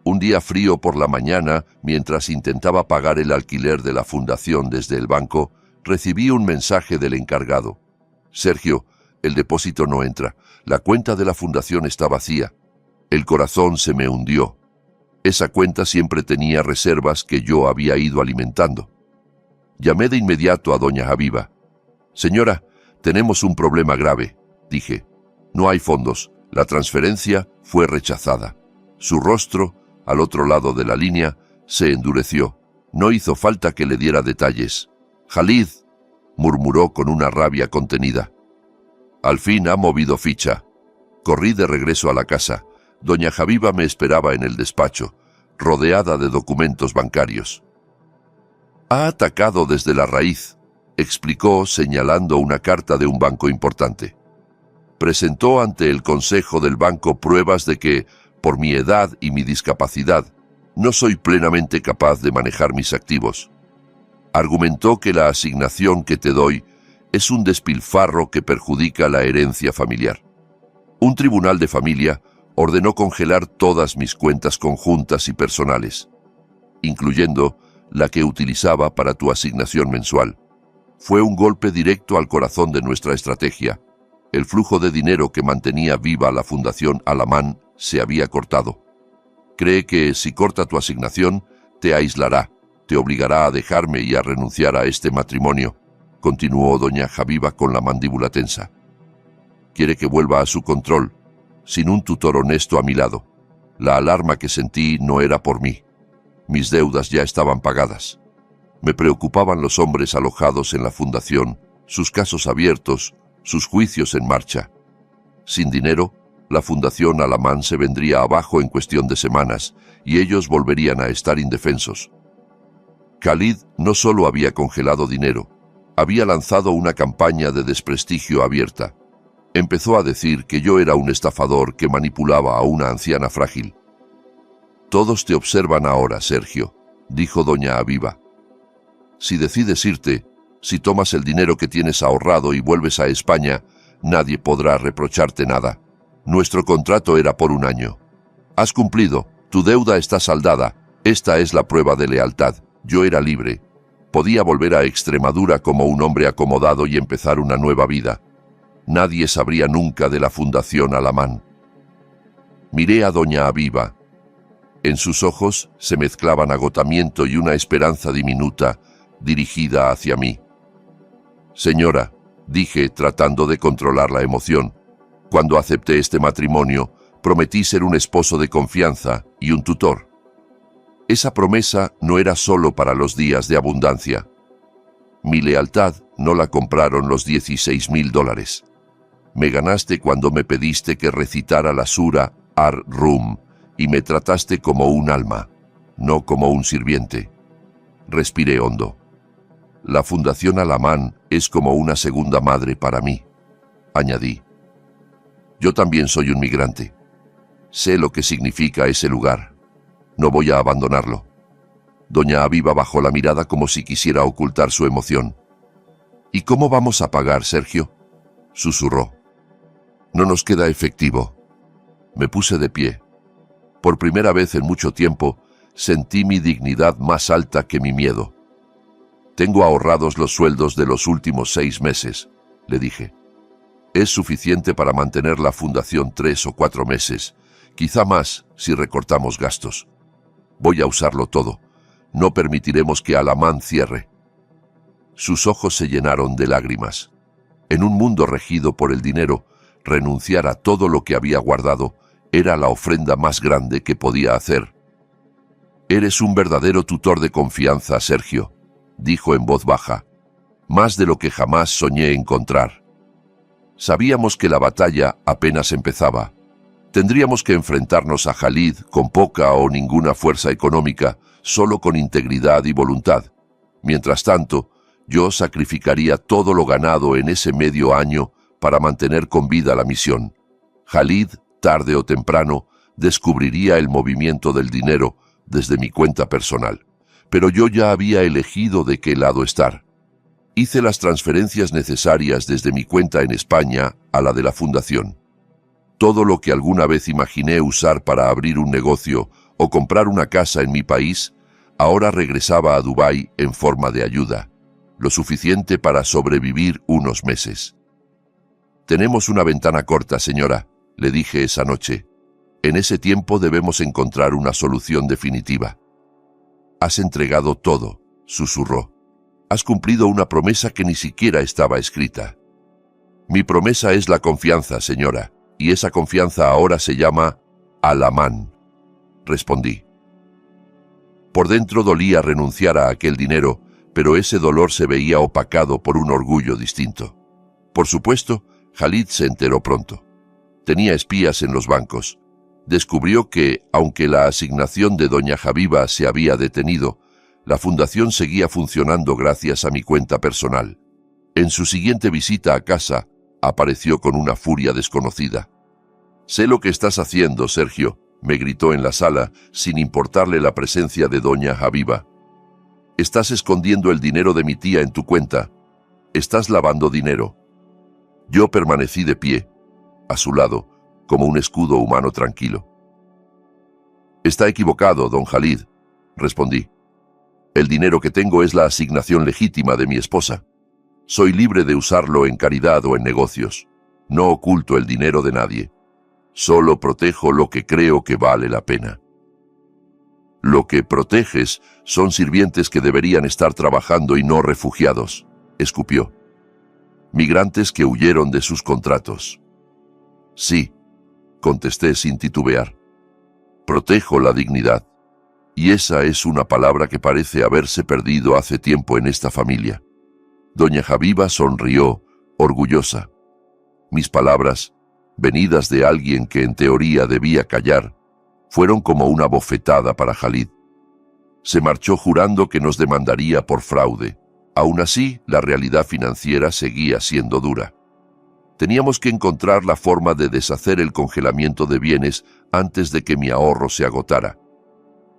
Un día frío por la mañana, mientras intentaba pagar el alquiler de la fundación desde el banco, recibí un mensaje del encargado. «Sergio, el depósito no entra. La cuenta de la fundación está vacía». El corazón se me hundió. Esa cuenta siempre tenía reservas que yo había ido alimentando. Llamé de inmediato a doña Aviva. «Señora, tenemos un problema grave», dije. «No hay fondos. La transferencia fue rechazada». Su rostro, al otro lado de la línea, se endureció. No hizo falta que le diera detalles. «Khalid», murmuró con una rabia contenida. «Al fin ha movido ficha». Corrí de regreso a la casa. Doña Aviva me esperaba en el despacho, rodeada de documentos bancarios. «Ha atacado desde la raíz», explicó señalando una carta de un banco importante. Presentó ante el consejo del banco pruebas de que, por mi edad y mi discapacidad, no soy plenamente capaz de manejar mis activos. Argumentó que la asignación que te doy es un despilfarro que perjudica la herencia familiar. Un tribunal de familia ordenó congelar todas mis cuentas conjuntas y personales, incluyendo la que utilizaba para tu asignación mensual. Fue un golpe directo al corazón de nuestra estrategia. El flujo de dinero que mantenía viva la Fundación Al-Aman se había cortado. Cree que si corta tu asignación, te aislará, te obligará a dejarme y a renunciar a este matrimonio, continuó doña Aviva con la mandíbula tensa. Quiere que vuelva a su control, sin un tutor honesto a mi lado. La alarma que sentí no era por mí. Mis deudas ya estaban pagadas. Me preocupaban los hombres alojados en la fundación, sus casos abiertos, sus juicios en marcha. Sin dinero, la Fundación Al-Aman se vendría abajo en cuestión de semanas y ellos volverían a estar indefensos. Khalid no solo había congelado dinero, había lanzado una campaña de desprestigio abierta. Empezó a decir que yo era un estafador que manipulaba a una anciana frágil. «Todos te observan ahora, Sergio», dijo doña Aviva. «Si decides irte, si tomas el dinero que tienes ahorrado y vuelves a España, nadie podrá reprocharte nada. Nuestro contrato era por 1 año. Has cumplido, tu deuda está saldada. Esta es la prueba de lealtad. Yo era libre. Podía volver a Extremadura como un hombre acomodado y empezar una nueva vida. Nadie sabría nunca de la Fundación Al-Aman». Miré a doña Aviva. En sus ojos se mezclaban agotamiento y una esperanza diminuta dirigida hacia mí. «Señora», dije tratando de controlar la emoción, «cuando acepté este matrimonio, prometí ser un esposo de confianza y un tutor. Esa promesa no era solo para los días de abundancia. Mi lealtad no la compraron los $16,000. Me ganaste cuando me pediste que recitara la sura Ar-Rum y me trataste como un alma, no como un sirviente». Respiré hondo. La Fundación Alamán es como una segunda madre para mí, añadí. Yo también soy un migrante. Sé lo que significa ese lugar. No voy a abandonarlo. Doña Aviva bajó la mirada como si quisiera ocultar su emoción. ¿Y cómo vamos a pagar, Sergio?, susurró. No nos queda efectivo. Me puse de pie. Por primera vez en mucho tiempo, sentí mi dignidad más alta que mi miedo. Tengo ahorrados los sueldos de los últimos 6 meses, le dije. Es suficiente para mantener la fundación 3 o 4 meses, quizá más si recortamos gastos. Voy a usarlo todo. No permitiremos que Alamán cierre. Sus ojos se llenaron de lágrimas. En un mundo regido por el dinero, renunciar a todo lo que había guardado era la ofrenda más grande que podía hacer. Eres un verdadero tutor de confianza, Sergio, dijo en voz baja, más de lo que jamás soñé encontrar. Sabíamos que la batalla apenas empezaba. Tendríamos que enfrentarnos a Khalid con poca o ninguna fuerza económica, solo con integridad y voluntad. Mientras tanto, yo sacrificaría todo lo ganado en ese medio año para mantener con vida la misión. Khalid, tarde o temprano, descubriría el movimiento del dinero desde mi cuenta personal. Pero yo ya había elegido de qué lado estar. Hice las transferencias necesarias desde mi cuenta en España a la de la Fundación. Todo lo que alguna vez imaginé usar para abrir un negocio o comprar una casa en mi país, ahora regresaba a Dubái en forma de ayuda, lo suficiente para sobrevivir unos meses. Tenemos una ventana corta, señora, le dije esa noche. En ese tiempo debemos encontrar una solución definitiva. Has entregado todo, susurró. Has cumplido una promesa que ni siquiera estaba escrita. Mi promesa es la confianza, señora, y esa confianza ahora se llama Alamán, respondí. Por dentro dolía renunciar a aquel dinero, pero ese dolor se veía opacado por un orgullo distinto. Por supuesto, Khalid se enteró pronto. Tenía espías en los bancos. Descubrió que, aunque la asignación de doña Aviva se había detenido, la fundación seguía funcionando gracias a mi cuenta personal. En su siguiente visita a casa, apareció con una furia desconocida. «Sé lo que estás haciendo, Sergio», me gritó en la sala, sin importarle la presencia de doña Aviva. «Estás escondiendo el dinero de mi tía en tu cuenta. Estás lavando dinero». Yo permanecí de pie, a su lado, como un escudo humano tranquilo. «Está equivocado, don Khalid», respondí. «El dinero que tengo es la asignación legítima de mi esposa. Soy libre de usarlo en caridad o en negocios. No oculto el dinero de nadie. Solo protejo lo que creo que vale la pena». «Lo que proteges son sirvientes que deberían estar trabajando y no refugiados», escupió. «Migrantes que huyeron de sus contratos». «Sí», contesté sin titubear. «Protejo la dignidad. Y esa es una palabra que parece haberse perdido hace tiempo en esta familia». Doña Aviva sonrió, orgullosa. Mis palabras, venidas de alguien que en teoría debía callar, fueron como una bofetada para Khalid. Se marchó jurando que nos demandaría por fraude. Aún así, la realidad financiera seguía siendo dura. Teníamos que encontrar la forma de deshacer el congelamiento de bienes antes de que mi ahorro se agotara.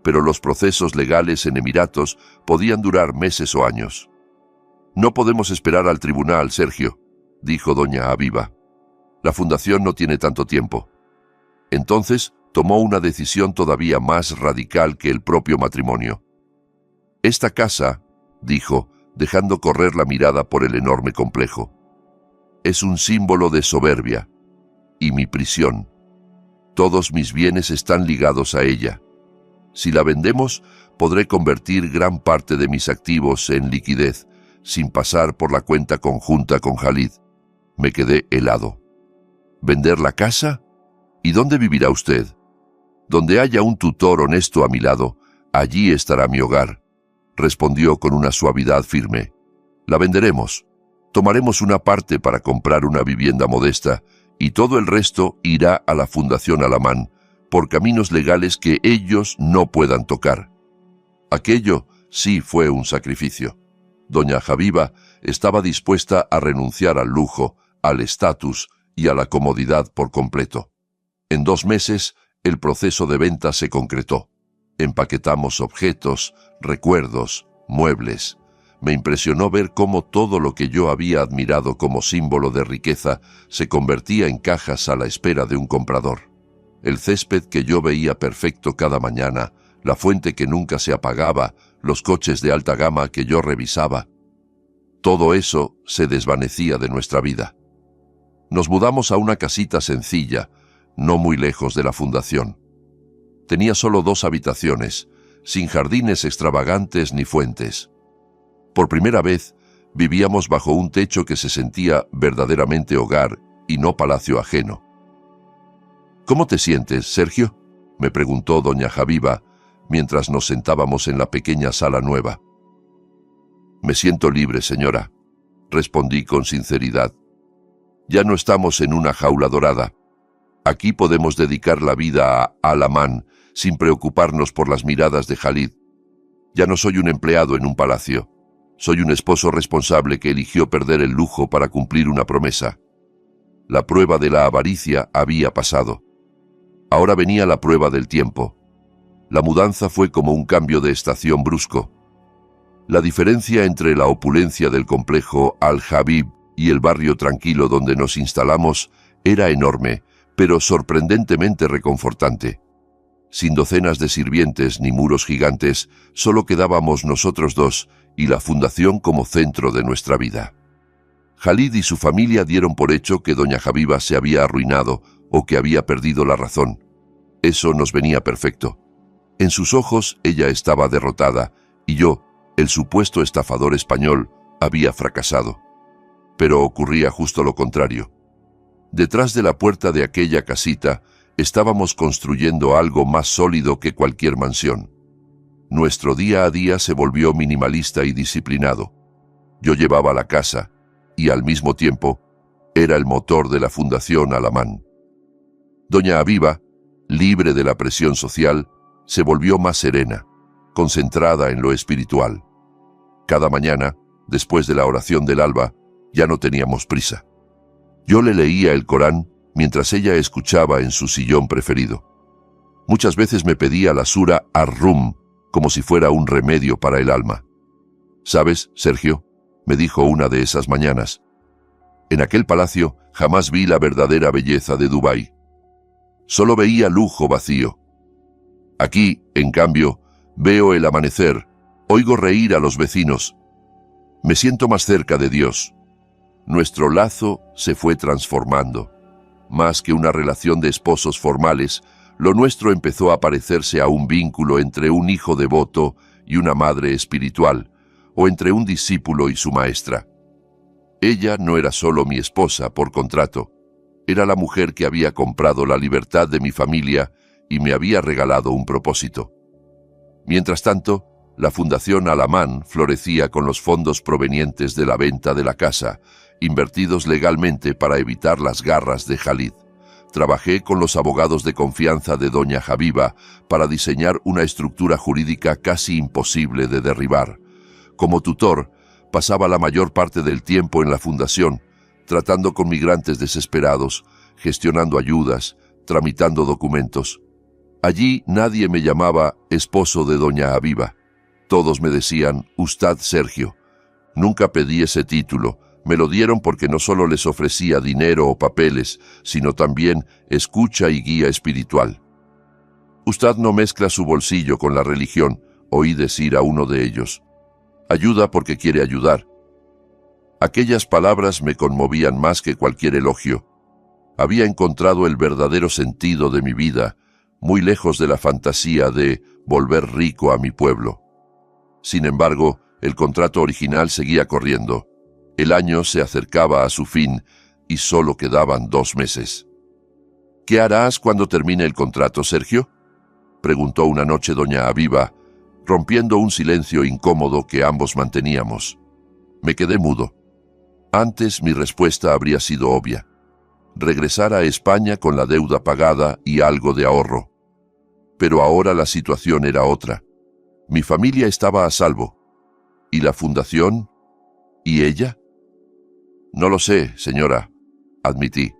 Pero los procesos legales en Emiratos podían durar meses o años. «No podemos esperar al tribunal, Sergio», dijo doña Aviva. «La fundación no tiene tanto tiempo». Entonces tomó una decisión todavía más radical que el propio matrimonio. «Esta casa», dijo, dejando correr la mirada por el enorme complejo, «es un símbolo de soberbia, y mi prisión. Todos mis bienes están ligados a ella. Si la vendemos, podré convertir gran parte de mis activos en liquidez, sin pasar por la cuenta conjunta con Khalid». Me quedé helado. ¿Vender la casa? ¿Y dónde vivirá usted? Donde haya un tutor honesto a mi lado, allí estará mi hogar, respondió con una suavidad firme. La venderemos. Tomaremos una parte para comprar una vivienda modesta y todo el resto irá a la Fundación Alamán por caminos legales que ellos no puedan tocar. Aquello sí fue un sacrificio. Doña Javiva estaba dispuesta a renunciar al lujo, al estatus y a la comodidad por completo. En 2 meses, el proceso de venta se concretó. Empaquetamos objetos, recuerdos, muebles. Me impresionó ver cómo todo lo que yo había admirado como símbolo de riqueza se convertía en cajas a la espera de un comprador. El césped que yo veía perfecto cada mañana, la fuente que nunca se apagaba, los coches de alta gama que yo revisaba. Todo eso se desvanecía de nuestra vida. Nos mudamos a una casita sencilla, no muy lejos de la fundación. Tenía solo 2 habitaciones, sin jardines extravagantes ni fuentes. Por primera vez, vivíamos bajo un techo que se sentía verdaderamente hogar y no palacio ajeno. «¿Cómo te sientes, Sergio?», me preguntó doña Javiva, mientras nos sentábamos en la pequeña sala nueva. «Me siento libre, señora», respondí con sinceridad. «Ya no estamos en una jaula dorada. Aquí podemos dedicar la vida a Al-Aman sin preocuparnos por las miradas de Khalid. Ya no soy un empleado en un palacio. Soy un esposo responsable que eligió perder el lujo para cumplir una promesa. La prueba de la avaricia había pasado. Ahora venía la prueba del tiempo. La mudanza fue como un cambio de estación brusco. La diferencia entre la opulencia del complejo Al-Habib y el barrio tranquilo donde nos instalamos era enorme, pero sorprendentemente reconfortante. Sin docenas de sirvientes ni muros gigantes, solo quedábamos nosotros 2 y la fundación como centro de nuestra vida. Khalid y su familia dieron por hecho que doña Javiva se había arruinado o que había perdido la razón. Eso nos venía perfecto. En sus ojos ella estaba derrotada y yo, el supuesto estafador español, había fracasado. Pero ocurría justo lo contrario. Detrás de la puerta de aquella casita estábamos construyendo algo más sólido que cualquier mansión. Nuestro día a día se volvió minimalista y disciplinado. Yo llevaba la casa y, al mismo tiempo, era el motor de la Fundación Al-Aman. Doña Aviva, libre de la presión social, se volvió más serena, concentrada en lo espiritual. Cada mañana, después de la oración del alba, ya no teníamos prisa. Yo le leía el Corán mientras ella escuchaba en su sillón preferido. Muchas veces me pedía la sura Ar-Rum, como si fuera un remedio para el alma. «¿Sabes, Sergio?», me dijo una de esas mañanas. «En aquel palacio jamás vi la verdadera belleza de Dubái. Solo veía lujo vacío. Aquí, en cambio, veo el amanecer, oigo reír a los vecinos. Me siento más cerca de Dios. Nuestro lazo se fue transformando. Más que una relación de esposos formales, lo nuestro empezó a parecerse a un vínculo entre un hijo devoto y una madre espiritual, o entre un discípulo y su maestra. Ella no era solo mi esposa por contrato, era la mujer que había comprado la libertad de mi familia y me había regalado un propósito. Mientras tanto, la Fundación Al-Aman florecía con los fondos provenientes de la venta de la casa, invertidos legalmente para evitar las garras de Khalid. Trabajé con los abogados de confianza de doña Javiva para diseñar una estructura jurídica casi imposible de derribar. Como tutor, pasaba la mayor parte del tiempo en la fundación, tratando con migrantes desesperados, gestionando ayudas, tramitando documentos. Allí nadie me llamaba esposo de doña Aviva. Todos me decían Ustad Sergio. Nunca pedí ese título. Me lo dieron porque no solo les ofrecía dinero o papeles, sino también escucha y guía espiritual. Ustad no mezcla su bolsillo con la religión, oí decir a uno de ellos. Ayuda porque quiere ayudar. Aquellas palabras me conmovían más que cualquier elogio. Había encontrado el verdadero sentido de mi vida, muy lejos de la fantasía de volver rico a mi pueblo. Sin embargo, el contrato original seguía corriendo. El año se acercaba a su fin y solo quedaban 2 meses. «¿Qué harás cuando termine el contrato, Sergio?», preguntó una noche doña Aviva, rompiendo un silencio incómodo que ambos manteníamos. Me quedé mudo. Antes mi respuesta habría sido obvia. Regresar a España con la deuda pagada y algo de ahorro. Pero ahora la situación era otra. Mi familia estaba a salvo. Y la fundación ¿Y ella? No lo sé, señora, admití.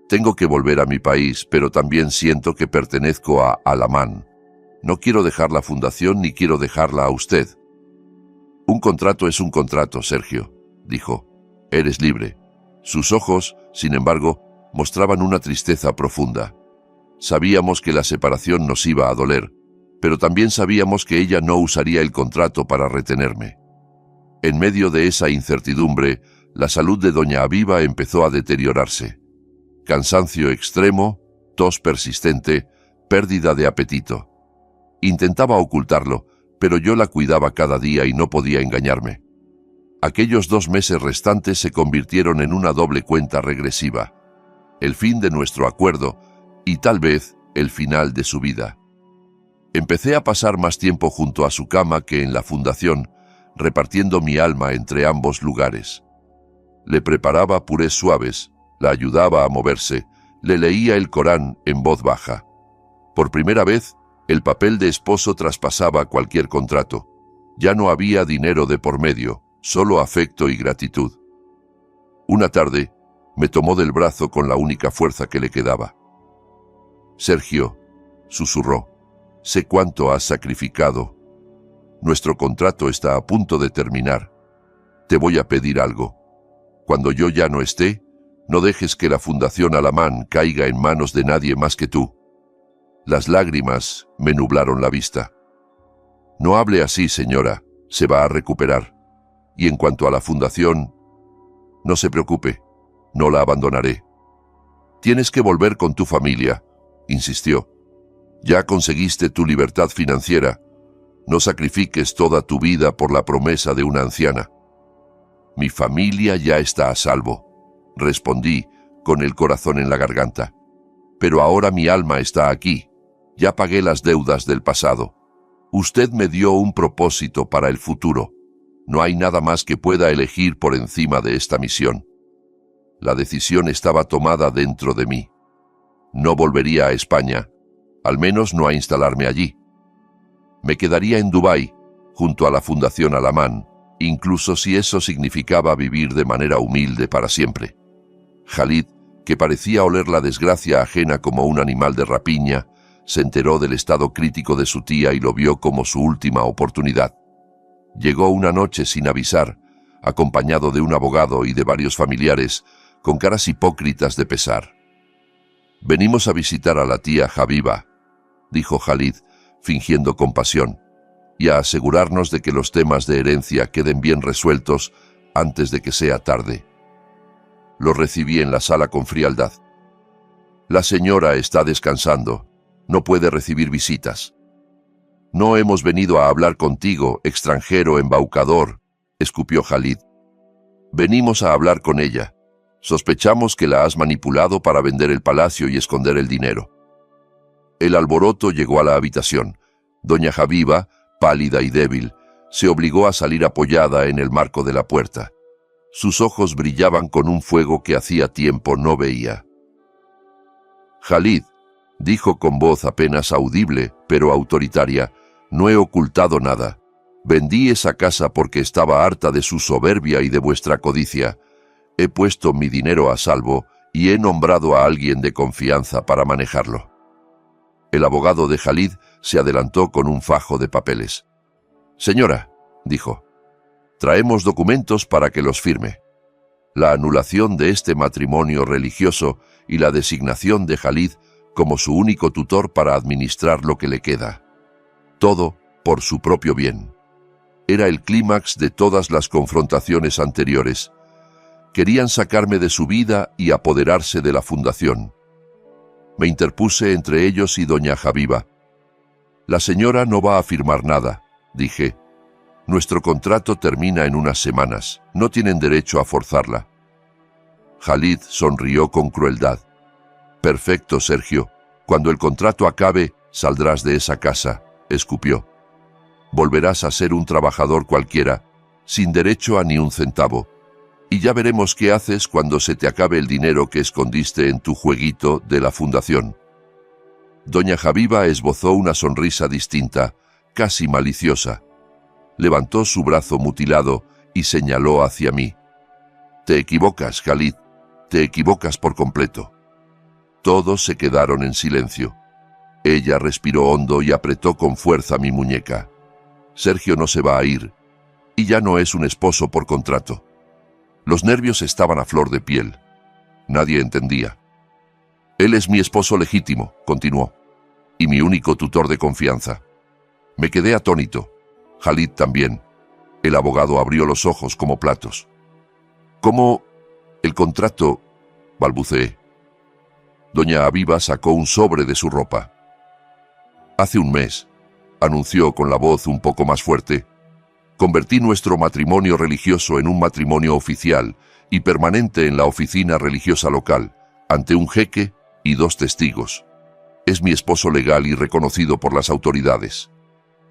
Tengo que volver a mi país, pero también siento que pertenezco a Alamán. No quiero dejar la fundación ni quiero dejarla a usted. Un contrato es un contrato, Sergio, dijo. Eres libre. Sus ojos, sin embargo, mostraban una tristeza profunda. Sabíamos que la separación nos iba a doler, pero también sabíamos que ella no usaría el contrato para retenerme. En medio de esa incertidumbre, la salud de doña Aviva empezó a deteriorarse. Cansancio extremo, tos persistente, pérdida de apetito. Intentaba ocultarlo, pero yo la cuidaba cada día y no podía engañarme. Aquellos 2 meses restantes se convirtieron en una doble cuenta regresiva. El fin de nuestro acuerdo y tal vez el final de su vida. Empecé a pasar más tiempo junto a su cama que en la fundación, repartiendo mi alma entre ambos lugares. Le preparaba purés suaves, la ayudaba a moverse, le leía el Corán en voz baja. Por primera vez, el papel de esposo traspasaba cualquier contrato. Ya no había dinero de por medio, solo afecto y gratitud. Una tarde, me tomó del brazo con la única fuerza que le quedaba. Sergio, susurró, sé cuánto has sacrificado. Nuestro contrato está a punto de terminar. Te voy a pedir algo. Cuando yo ya no esté, no dejes que la Fundación Alamán caiga en manos de nadie más que tú. Las lágrimas me nublaron la vista. No hable así, señora, se va a recuperar. Y en cuanto a la fundación, no se preocupe, no la abandonaré. Tienes que volver con tu familia, insistió. Ya conseguiste tu libertad financiera. No sacrifiques toda tu vida por la promesa de una anciana. Mi familia ya está a salvo, respondí, con el corazón en la garganta. Pero ahora mi alma está aquí. Ya pagué las deudas del pasado. Usted me dio un propósito para el futuro. No hay nada más que pueda elegir por encima de esta misión. La decisión estaba tomada dentro de mí. No volvería a España, al menos no a instalarme allí. Me quedaría en Dubái, junto a la Fundación Alamán, incluso si eso significaba vivir de manera humilde para siempre. Khalid, que parecía oler la desgracia ajena como un animal de rapiña, se enteró del estado crítico de su tía y lo vio como su última oportunidad. Llegó una noche sin avisar, acompañado de un abogado y de varios familiares, con caras hipócritas de pesar. «Venimos a visitar a la tía Habiba», dijo Khalid, fingiendo compasión, «y a asegurarnos de que los temas de herencia queden bien resueltos antes de que sea tarde». Lo recibí en la sala con frialdad. «La señora está descansando. No puede recibir visitas». «No hemos venido a hablar contigo, extranjero embaucador», escupió Khalid. «Venimos a hablar con ella. Sospechamos que la has manipulado para vender el palacio y esconder el dinero». El alboroto llegó a la habitación. Doña Habiba, pálida y débil, se obligó a salir apoyada en el marco de la puerta. Sus ojos brillaban con un fuego que hacía tiempo no veía. «Khalid», dijo con voz apenas audible, pero autoritaria, «no he ocultado nada. Vendí esa casa porque estaba harta de su soberbia y de vuestra codicia. He puesto mi dinero a salvo y he nombrado a alguien de confianza para manejarlo». El abogado de Khalid se adelantó con un fajo de papeles. «Señora», dijo, «traemos documentos para que los firme. La anulación de este matrimonio religioso y la designación de Khalid como su único tutor para administrar lo que le queda. Todo por su propio bien». Era el clímax de todas las confrontaciones anteriores. Querían sacarme de su vida y apoderarse de la fundación. Me interpuse entre ellos y doña Habiba. «La señora no va a firmar nada», dije. «Nuestro contrato termina en unas semanas. No tienen derecho a forzarla». Khalid sonrió con crueldad. «Perfecto, Sergio. Cuando el contrato acabe, saldrás de esa casa», escupió. «Volverás a ser un trabajador cualquiera, sin derecho a ni un centavo. Y ya veremos qué haces cuando se te acabe el dinero que escondiste en tu jueguito de la fundación». Doña Habiba esbozó una sonrisa distinta, casi maliciosa. Levantó su brazo mutilado y señaló hacia mí. «Te equivocas, Khalid, te equivocas por completo». Todos se quedaron en silencio. Ella respiró hondo y apretó con fuerza mi muñeca. Sergio no se va a ir, y ya no es un esposo por contrato. Los nervios estaban a flor de piel. Nadie entendía. «Él es mi esposo legítimo», continuó, «y mi único tutor de confianza». Me quedé atónito. Khalid también. El abogado abrió los ojos como platos. «¿Cómo? El contrato?» balbuceé. Doña Aviva sacó un sobre de su ropa. «Hace un mes», anunció con la voz un poco más fuerte, «convertí nuestro matrimonio religioso en un matrimonio oficial y permanente en la oficina religiosa local, ante un jeque y 2 testigos. Es mi esposo legal y reconocido por las autoridades».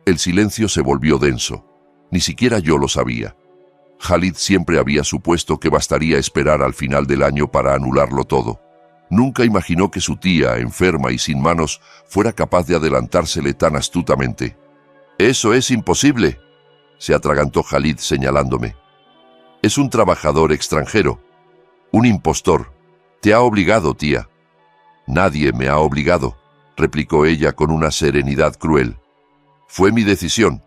El silencio se volvió denso. Ni siquiera yo lo sabía. Khalid siempre había supuesto que bastaría esperar al final del año para anularlo todo. Nunca imaginó que su tía, enferma y sin manos, fuera capaz de adelantársele tan astutamente. «Eso es imposible», se atragantó Khalid señalándome. «Es un trabajador extranjero, un impostor. Te ha obligado, tía». «Nadie me ha obligado», replicó ella con una serenidad cruel. «Fue mi decisión.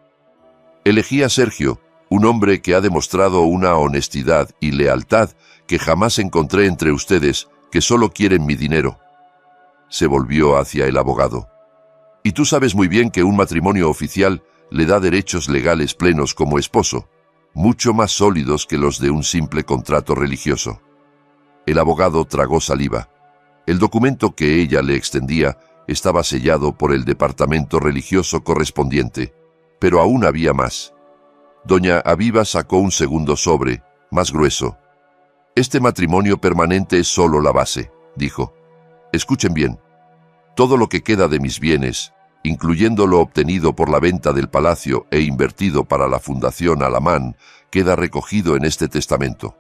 Elegí a Sergio, un hombre que ha demostrado una honestidad y lealtad que jamás encontré entre ustedes, que solo quieren mi dinero». Se volvió hacia el abogado. «Y tú sabes muy bien que un matrimonio oficial le da derechos legales plenos como esposo, mucho más sólidos que los de un simple contrato religioso». El abogado tragó saliva. El documento que ella le extendía estaba sellado por el departamento religioso correspondiente, pero aún había más. Doña Aviva sacó un segundo sobre, más grueso. «Este matrimonio permanente es solo la base», dijo. «Escuchen bien. Todo lo que queda de mis bienes, incluyendo lo obtenido por la venta del palacio e invertido para la Fundación Alamán, queda recogido en este testamento».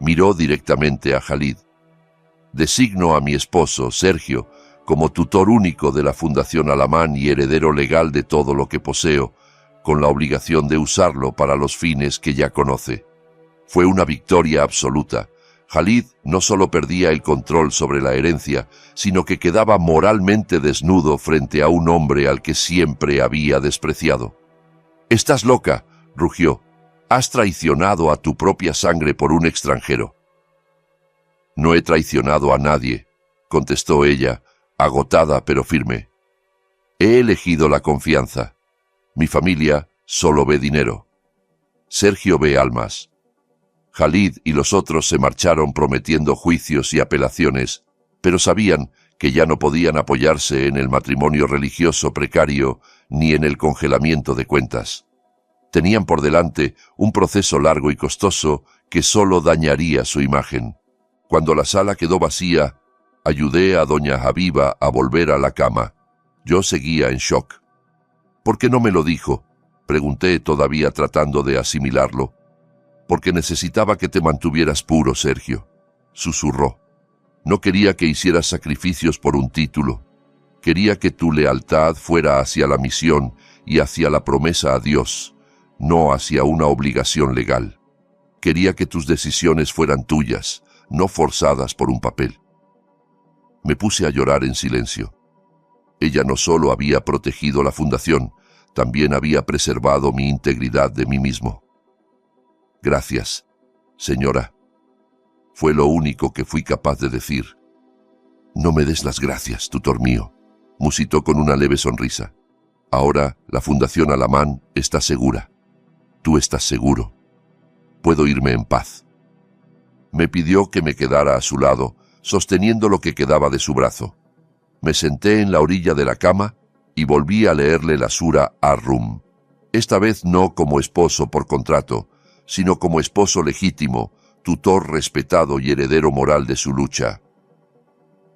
Miró directamente a Khalid. «Designo a mi esposo, Sergio, como tutor único de la Fundación Alamán y heredero legal de todo lo que poseo, con la obligación de usarlo para los fines que ya conoce». Fue una victoria absoluta. Khalid no solo perdía el control sobre la herencia, sino que quedaba moralmente desnudo frente a un hombre al que siempre había despreciado. «Estás loca», rugió. «Has traicionado a tu propia sangre por un extranjero». «No he traicionado a nadie», contestó ella, agotada pero firme. «He elegido la confianza. Mi familia solo ve dinero. Sergio ve almas». Khalid y los otros se marcharon prometiendo juicios y apelaciones, pero sabían que ya no podían apoyarse en el matrimonio religioso precario ni en el congelamiento de cuentas. Tenían por delante un proceso largo y costoso que solo dañaría su imagen. Cuando la sala quedó vacía, ayudé a doña Aviva a volver a la cama. Yo seguía en shock. «¿Por qué no me lo dijo?», pregunté todavía tratando de asimilarlo. «Porque necesitaba que te mantuvieras puro, Sergio», susurró. «No quería que hicieras sacrificios por un título. Quería que tu lealtad fuera hacia la misión y hacia la promesa a Dios, no hacia una obligación legal. Quería que tus decisiones fueran tuyas, no forzadas por un papel». Me puse a llorar en silencio. Ella no solo había protegido la fundación, también había preservado mi integridad de mí mismo. «Gracias, señora», fue lo único que fui capaz de decir. «No me des las gracias, tutor mío», musitó con una leve sonrisa. «Ahora la Fundación Alamán está segura. Tú estás seguro. Puedo irme en paz». Me pidió que me quedara a su lado, sosteniendo lo que quedaba de su brazo. Me senté en la orilla de la cama y volví a leerle la sura Ar-Rum. Esta vez no como esposo por contrato, sino como esposo legítimo, tutor respetado y heredero moral de su lucha.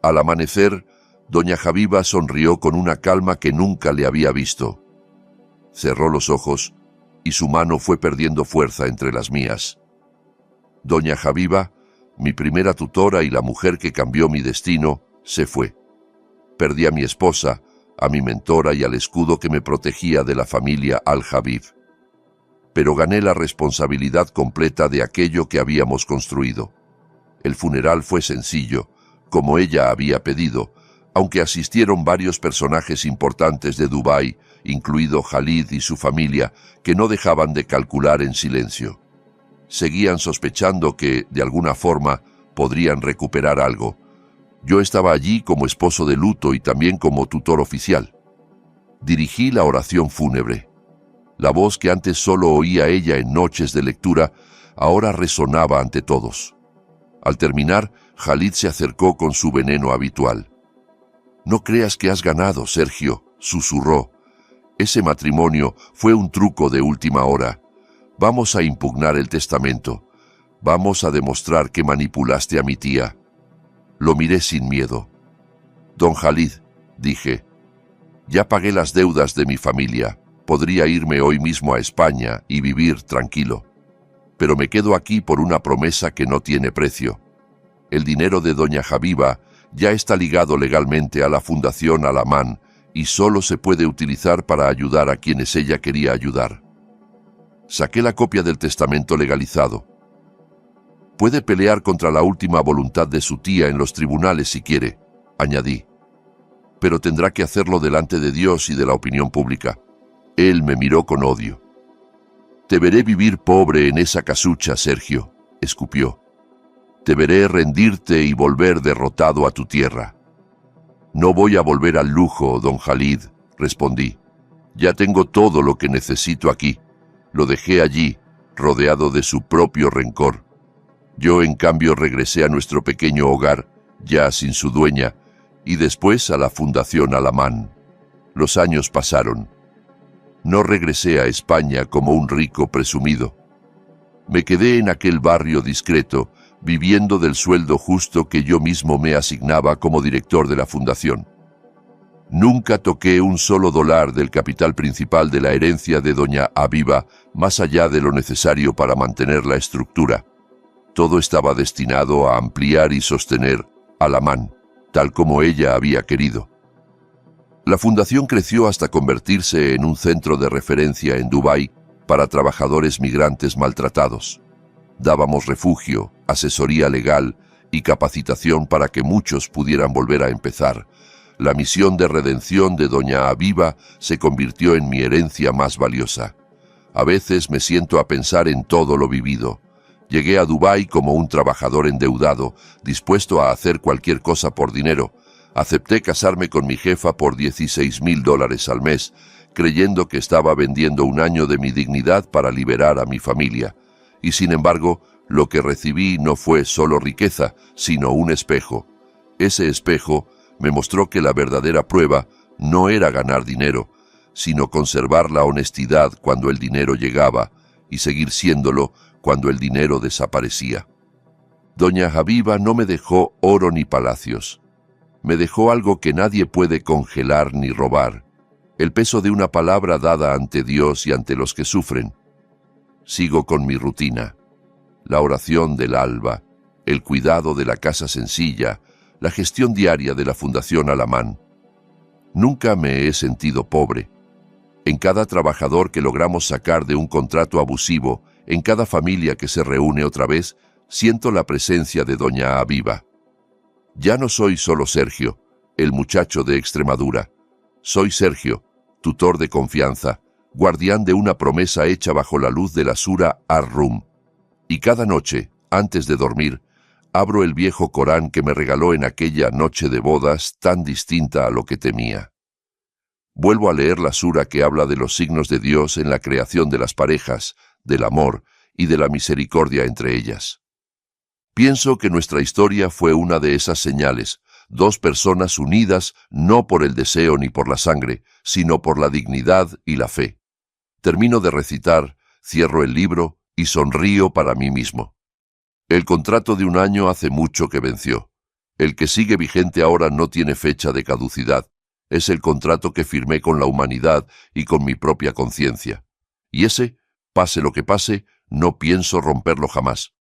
Al amanecer, doña Aviva sonrió con una calma que nunca le había visto. Cerró los ojos y su mano fue perdiendo fuerza entre las mías. Doña Aviva, mi primera tutora y la mujer que cambió mi destino, se fue. Perdí a mi esposa, a mi mentora y al escudo que me protegía de la familia Al-Habib. pero gané la responsabilidad completa de aquello que habíamos construido. El funeral fue sencillo, como ella había pedido, aunque asistieron varios personajes importantes de Dubái, incluido Khalid y su familia, que no dejaban de calcular en silencio. Seguían sospechando que, de alguna forma, podrían recuperar algo. Yo estaba allí como esposo de luto y también como tutor oficial. Dirigí la oración fúnebre. La voz que antes solo oía ella en noches de lectura, ahora resonaba ante todos. Al terminar, Khalid se acercó con su veneno habitual. «No creas que has ganado, Sergio», susurró. «Ese matrimonio fue un truco de última hora. Vamos a impugnar el testamento. Vamos a demostrar que manipulaste a mi tía». Lo miré sin miedo. «Don Khalid», dije, «ya pagué las deudas de mi familia. Podría irme hoy mismo a España y vivir tranquilo. Pero me quedo aquí por una promesa que no tiene precio. El dinero de doña Habiba ya está ligado legalmente a la Fundación Al-Aman y solo se puede utilizar para ayudar a quienes ella quería ayudar». Saqué la copia del testamento legalizado. «Puede pelear contra la última voluntad de su tía en los tribunales si quiere», añadí. «Pero tendrá que hacerlo delante de Dios y de la opinión pública». Él me miró con odio. «Te veré vivir pobre en esa casucha, Sergio», escupió. «Te veré rendirte y volver derrotado a tu tierra». «No voy a volver al lujo, don Khalid», respondí. «Ya tengo todo lo que necesito aquí. Lo dejé allí, rodeado de su propio rencor. Yo, en cambio, regresé a nuestro pequeño hogar, ya sin su dueña, y después a la Fundación Al-Aman. Los años pasaron. No regresé a España como un rico presumido. Me quedé en aquel barrio discreto, viviendo del sueldo justo que yo mismo me asignaba como director de la fundación. Nunca toqué un solo dólar del capital principal de la herencia de doña Habiba, más allá de lo necesario para mantener la estructura. Todo estaba destinado a ampliar y sostener Al-Aman, tal como ella había querido. La fundación creció hasta convertirse en un centro de referencia en Dubái para trabajadores migrantes maltratados. Dábamos refugio, asesoría legal y capacitación para que muchos pudieran volver a empezar. La misión de redención de doña Habiba se convirtió en mi herencia más valiosa. A veces me siento a pensar en todo lo vivido. Llegué a Dubái como un trabajador endeudado, dispuesto a hacer cualquier cosa por dinero. Acepté casarme con mi jefa por $16,000 al mes, creyendo que estaba vendiendo un año de mi dignidad para liberar a mi familia. Y sin embargo, lo que recibí no fue solo riqueza, sino un espejo. Ese espejo me mostró que la verdadera prueba no era ganar dinero, sino conservar la honestidad cuando el dinero llegaba y seguir siéndolo cuando el dinero desaparecía. Doña Habiba no me dejó oro ni palacios. Me dejó algo que nadie puede congelar ni robar, el peso de una palabra dada ante Dios y ante los que sufren. Sigo con mi rutina, la oración del alba, el cuidado de la casa sencilla, la gestión diaria de la Fundación Al-Aman. Nunca me he sentido pobre. En cada trabajador que logramos sacar de un contrato abusivo, en cada familia que se reúne otra vez, siento la presencia de doña Habiba. Ya no soy solo Sergio, el muchacho de Extremadura. Soy Sergio, tutor de confianza, guardián de una promesa hecha bajo la luz de la Sura Ar-Rum. Y cada noche, antes de dormir, abro el viejo Corán que me regaló en aquella noche de bodas tan distinta a lo que temía. Vuelvo a leer la sura que habla de los signos de Dios en la creación de las parejas, del amor y de la misericordia entre ellas. Pienso que nuestra historia fue una de esas señales, dos personas unidas no por el deseo ni por la sangre, sino por la dignidad y la fe. Termino de recitar, cierro el libro y sonrío para mí mismo. El contrato de un año hace mucho que venció. El que sigue vigente ahora no tiene fecha de caducidad. Es el contrato que firmé con la humanidad y con mi propia conciencia. Y ese, pase lo que pase, no pienso romperlo jamás.